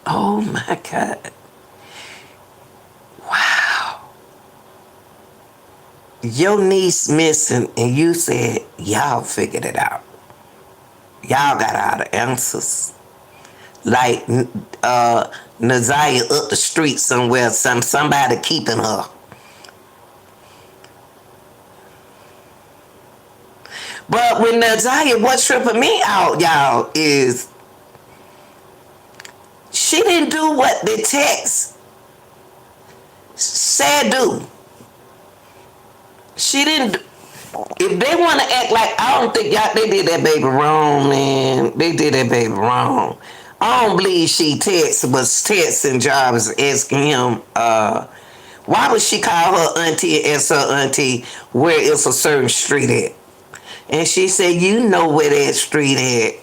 Oh my God. Wow. Your niece missing and you said y'all figured it out. Y'all got all the answers. Like Naziah up the street somewhere, somebody keeping her. But when Naziah, what tripping me out, y'all, is she didn't do what the text said do. She didn't. If they want to act like, I don't think y'all, they did that baby wrong, man. They did that baby wrong. I don't believe she was texting Jarvis asking him, why would she call her auntie as her auntie, where is a certain street at? And she said, you know where that street at.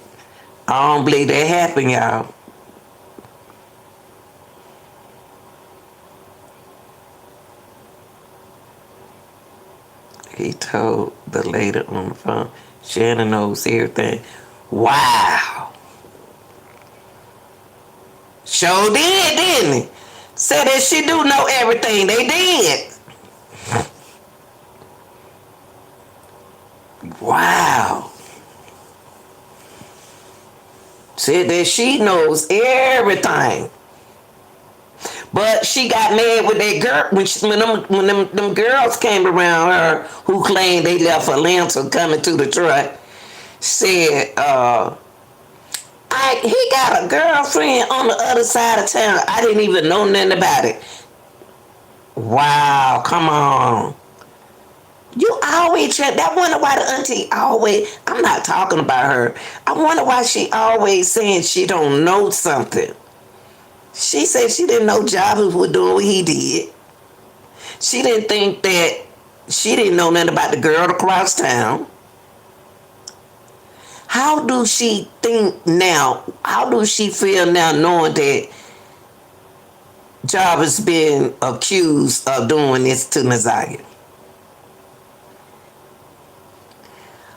I don't believe that happened, y'all. He told the lady on the phone, Shannon knows everything. Wow. Sure did, didn't he? Said that she do know everything. They did. Wow. Said that she knows everything. But she got mad with that girl when them girls came around her who claimed they left Atlanta coming to Detroit. Said, he got a girlfriend on the other side of town. I didn't even know nothing about it. Wow, come on. You always check. I wonder why the auntie always, I'm not talking about her. I wonder why she always saying she don't know something. She said she didn't know Jarvis was doing what he did. She didn't think that, she didn't know nothing about the girl across town. How do she think now? How do she feel now knowing that Jarvis been accused of doing this to Naziah?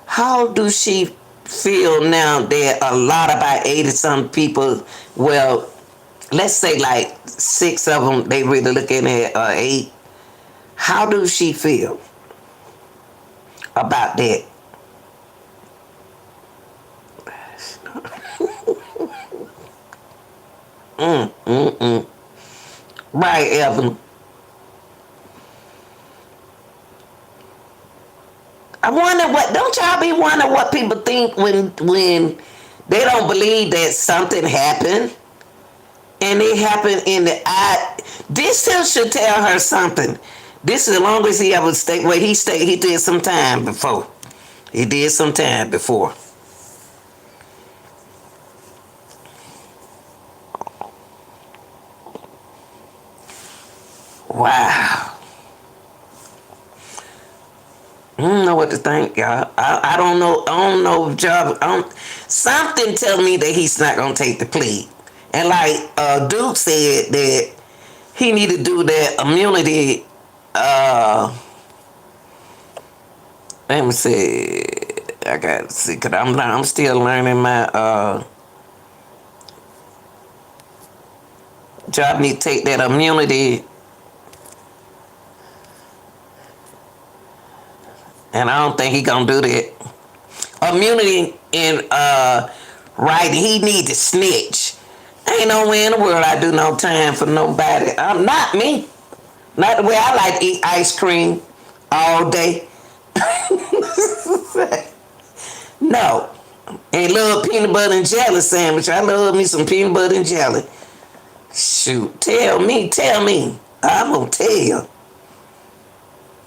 How do she feel now that a lot, about 80-some people, well, let's say like 6 of them, they really looking at 8. How do she feel about that? Right, Evan. I wonder what, don't y'all be wondering what people think when they don't believe that something happened and it happened in the eye. This still should tell her something. This is the longest he ever stayed. Well, he did some time before. He did some time before. Wow. I don't know what to think, y'all. I don't know. I don't know job. Something tell me that he's not gonna take the plea. And like Duke said that he need to do that immunity. Let me see. I got to see, cause I'm still learning my job. Need to take that immunity. And I don't think he gonna do that. Immunity in writing, he need to snitch. Ain't no way in the world I do no time for nobody. I'm not me. Not the way I like to eat ice cream all day. No. And love peanut butter and jelly sandwich. I love me some peanut butter and jelly. Shoot, tell me. I'm gonna tell.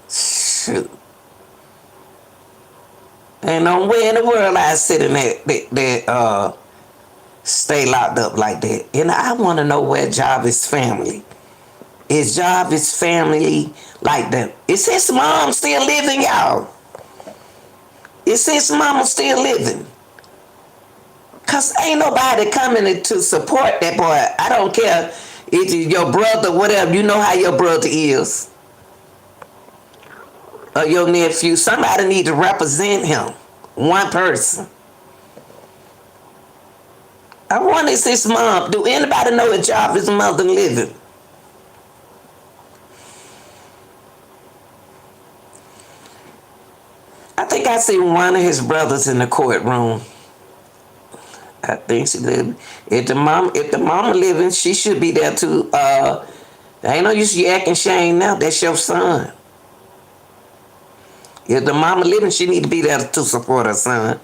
Shoot. Ain't no way in the world I sit in that stay locked up like that. And I want to know where Jarvis' family. Is Jarvis' family like that? Is his mom still living, y'all? Is his mama still living? Cause ain't nobody coming to support that boy. I don't care if it's your brother, whatever. You know how your brother is. Or your nephew. Somebody need to represent him. One person. I wonder is his mom. Do anybody know if Jarvis' mother living? I think I see one of his brothers in the courtroom. I think she lived. If the mama living, she should be there too. Ain't no use you acting shame now. That's your son. If the mama living, she need to be there to support her son.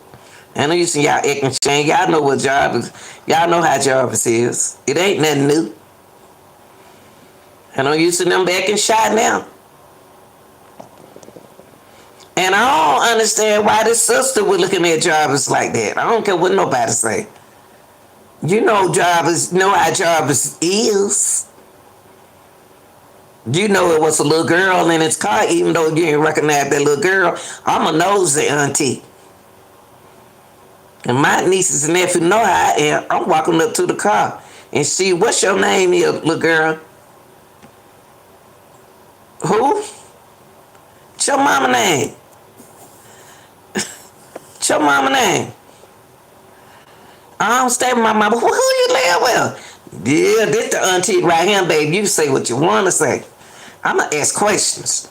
Ain't no use y'all acting shame. Y'all know what Jarvis. Y'all know how Jarvis is. It ain't nothing new. Ain't no use in them back and shot now. And I don't understand why this sister was looking at Jarvis like that. I don't care what nobody say. You know Jarvis, know how Jarvis is. You know it was a little girl in his car, even though you didn't recognize that little girl. I'm a nosy auntie. And my nieces and nephew know how I am. I'm walking up to the car and see, what's your name here, little girl? Who? What's your mama name? What's your mama name? I don't stay with my mama. Who you live with? Yeah, this the auntie right here, baby. You say what you want to say. I'm going to ask questions.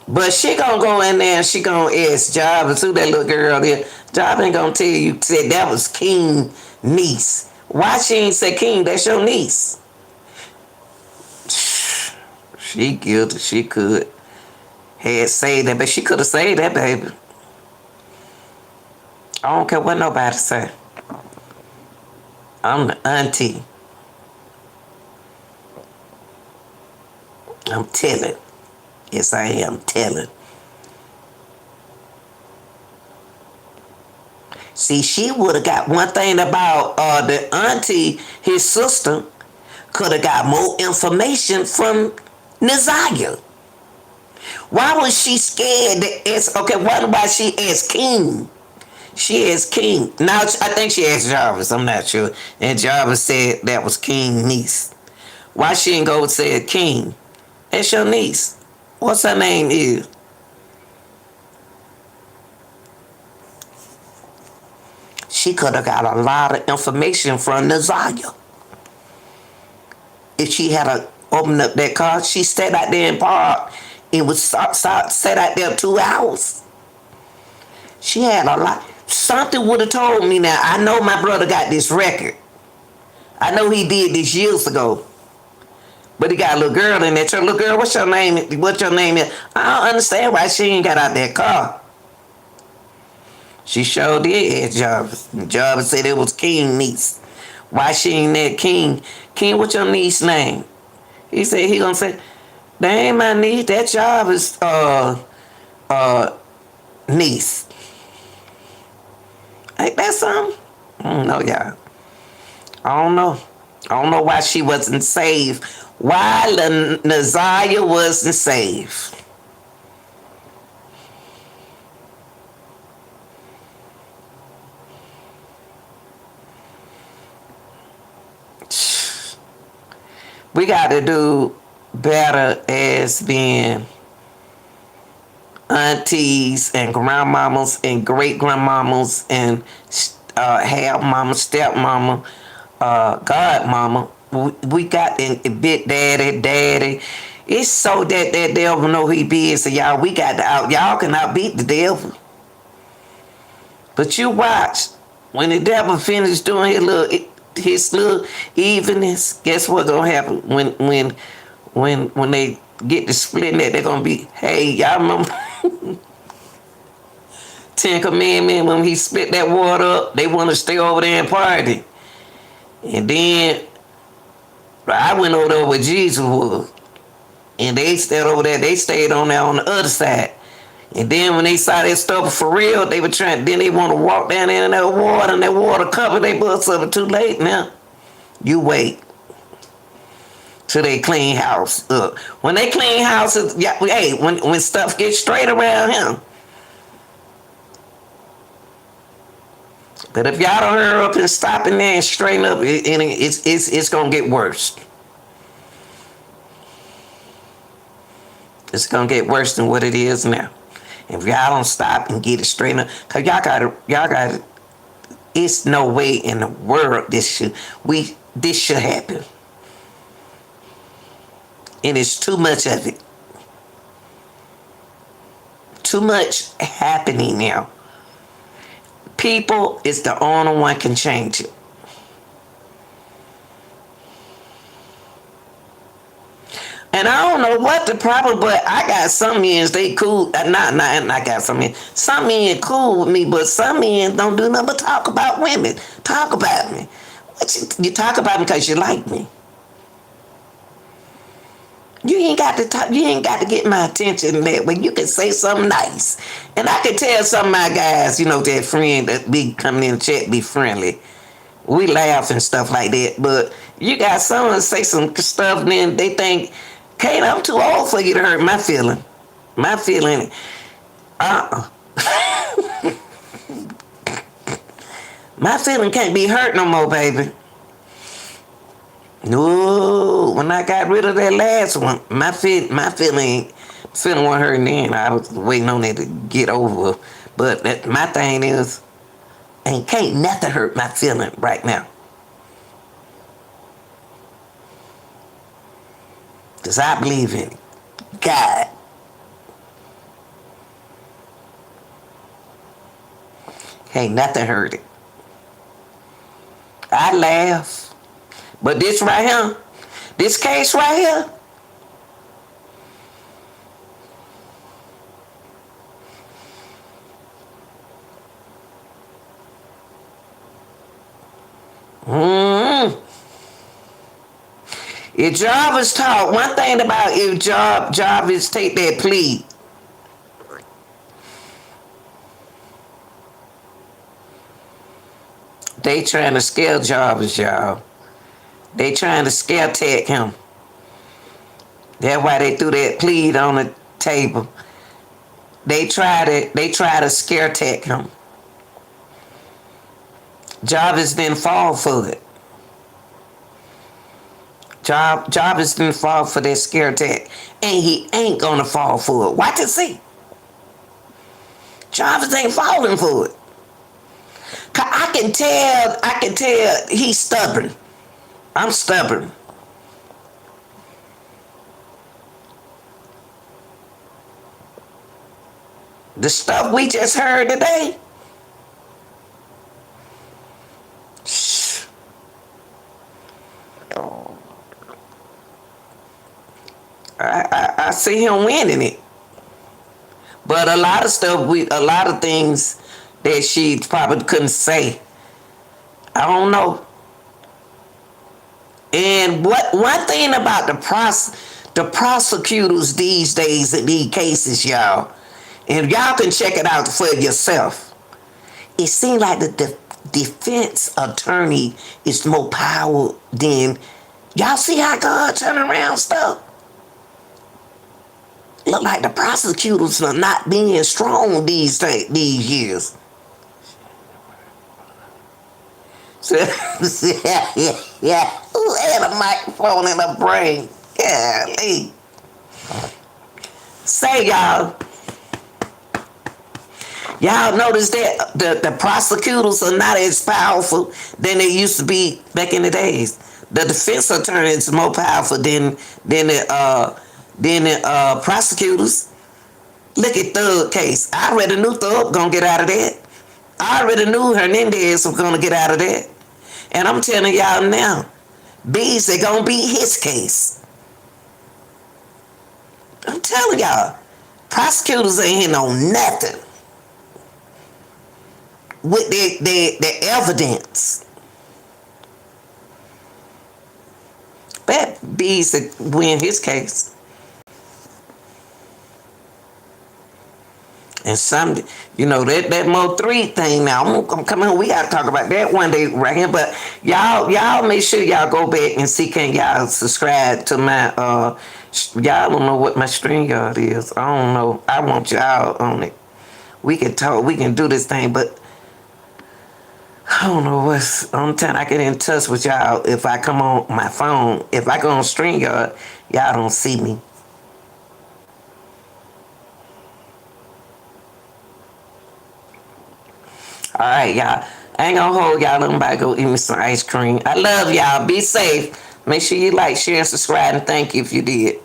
But she going to go in there and she going to ask Jarvis, who that little girl there. Jarvis ain't going to tell you, said that was King niece. Why she ain't say King? That's your niece. She guilty. She could had said that, but she could have said that, baby. I don't care what nobody say. I'm the auntie. I'm telling. Yes, I am telling. See, she would have got one thing about the auntie, his sister, could have got more information from Naziah. Why was she scared to ask? Okay, why she asked King? She asked King. Now, I think she asked Jarvis. I'm not sure. And Jarvis said that was King's niece. Why she didn't go and say King? That's your niece. What's her name is? She could have got a lot of information from Naziah. If she had opened up that car, she stayed out there in park and was sat out there 2 hours. She had a lot. Something would have told me now. I know my brother got this record. I know he did this years ago. But he got a little girl in there. Little girl, what's your name? What's your name is? I don't understand why she ain't got out that car. She sure did, Jarvis. Jarvis said it was King's niece. why she ain't that King. King, what's your niece name? He said he gonna say, that ain't my niece. That job is niece. Ain't that something? I don't know, y'all. I don't know. I don't know why she wasn't saved. Why Nazaria wasn't saved. We got to do better as being aunties and grandmamas and great grandmamas and half mama, stepmama, godmama. We got in big daddy. It's so that devil know who he be. So y'all, we got to y'all can outbeat the devil. But you watch, when the devil finished doing his little evenness, guess what's gonna happen? When they get to splitting that, they're gonna be, hey, y'all remember Ten Commandments when he split that water up? They want to stay over there and party. And then I went over there where Jesus was, and they stayed over there. They stayed on there on the other side. And then when they saw that stuff for real, they were trying. Then they want to walk down in that water, and that water covered their butts up. Too late now. You wait till they clean house up. When they clean houses, hey, when stuff gets straight around him. But if y'all don't hurry up and stop in there and straighten up, it's gonna get worse. It's gonna get worse than what it is now. If y'all don't stop and get it straightened up, cause y'all gotta. It's no way in the world this should happen. And it's too much of it. Too much happening now. People is the only one can change it. And I don't know what the problem, but I got some men, they cool. I got some men. Some men cool with me, but some men don't do nothing but talk about women. Talk about me. You talk about me because you like me. You ain't got to talk. You ain't got to get my attention that way. You can say something nice, and I can tell some of my guys, that friend that be coming in the chat be friendly. We laugh and stuff like that, but you got someone say some stuff, and then they think, Kate, I'm too old for you to hurt my feeling. My feeling, my feeling can't be hurt no more, baby. No, when I got rid of that last one, my feeling wasn't hurting then. I was waiting on it to get over. But my thing is, can't nothing hurt my feeling right now. Because I believe in God. Can't nothing hurt it. I laugh. But this right here, this case right here, if Jarvis talk, one thing about if Jarvis take that plea, they trying to scare Jarvis, y'all. They trying to scare tag him. That's why they threw that plea on the table. They try to scare tag him. Jarvis didn't fall for it. Jarvis didn't fall for that scare tag. And he ain't gonna fall for it. Watch and see. Jarvis ain't falling for it. 'Cause I can tell he's stubborn. I'm stubborn. The stuff we just heard today. I see him winning it. But a lot of things that she probably couldn't say. I don't know. And one thing about the prosecutors these days in these cases, y'all, and y'all can check it out for yourself. It seems like the defense attorney is more powerful than y'all. See how God turn around stuff. Look like the prosecutors are not being strong these years. So, yeah. Who had a microphone in her brain? Yeah, me. Say, y'all notice that the prosecutors are not as powerful than they used to be back in the days. The defense attorney is more powerful than the prosecutors. Look at Thug case. I already knew Thug gonna get out of that. I already knew Hernandez was gonna get out of that. And I'm telling y'all now, Beasley gonna beat his case. I'm telling y'all, prosecutors ain't hitting on nothing with their evidence. Bet Beasley win his case. And some, that Mo 3 thing now, I'm coming home, we gotta talk about that one day right here, but y'all make sure y'all go back and see, can y'all subscribe to my, y'all don't know what my StreamYard is. I don't know. I want y'all on it. We can talk, we can do this thing, but I don't know what's, on time I get in touch with y'all if I come on my phone. If I go on StreamYard, y'all don't see me. All right, y'all. I ain't gonna hold y'all. Let me go eat me some ice cream. I love y'all. Be safe. Make sure you like, share, and subscribe, and thank you if you did.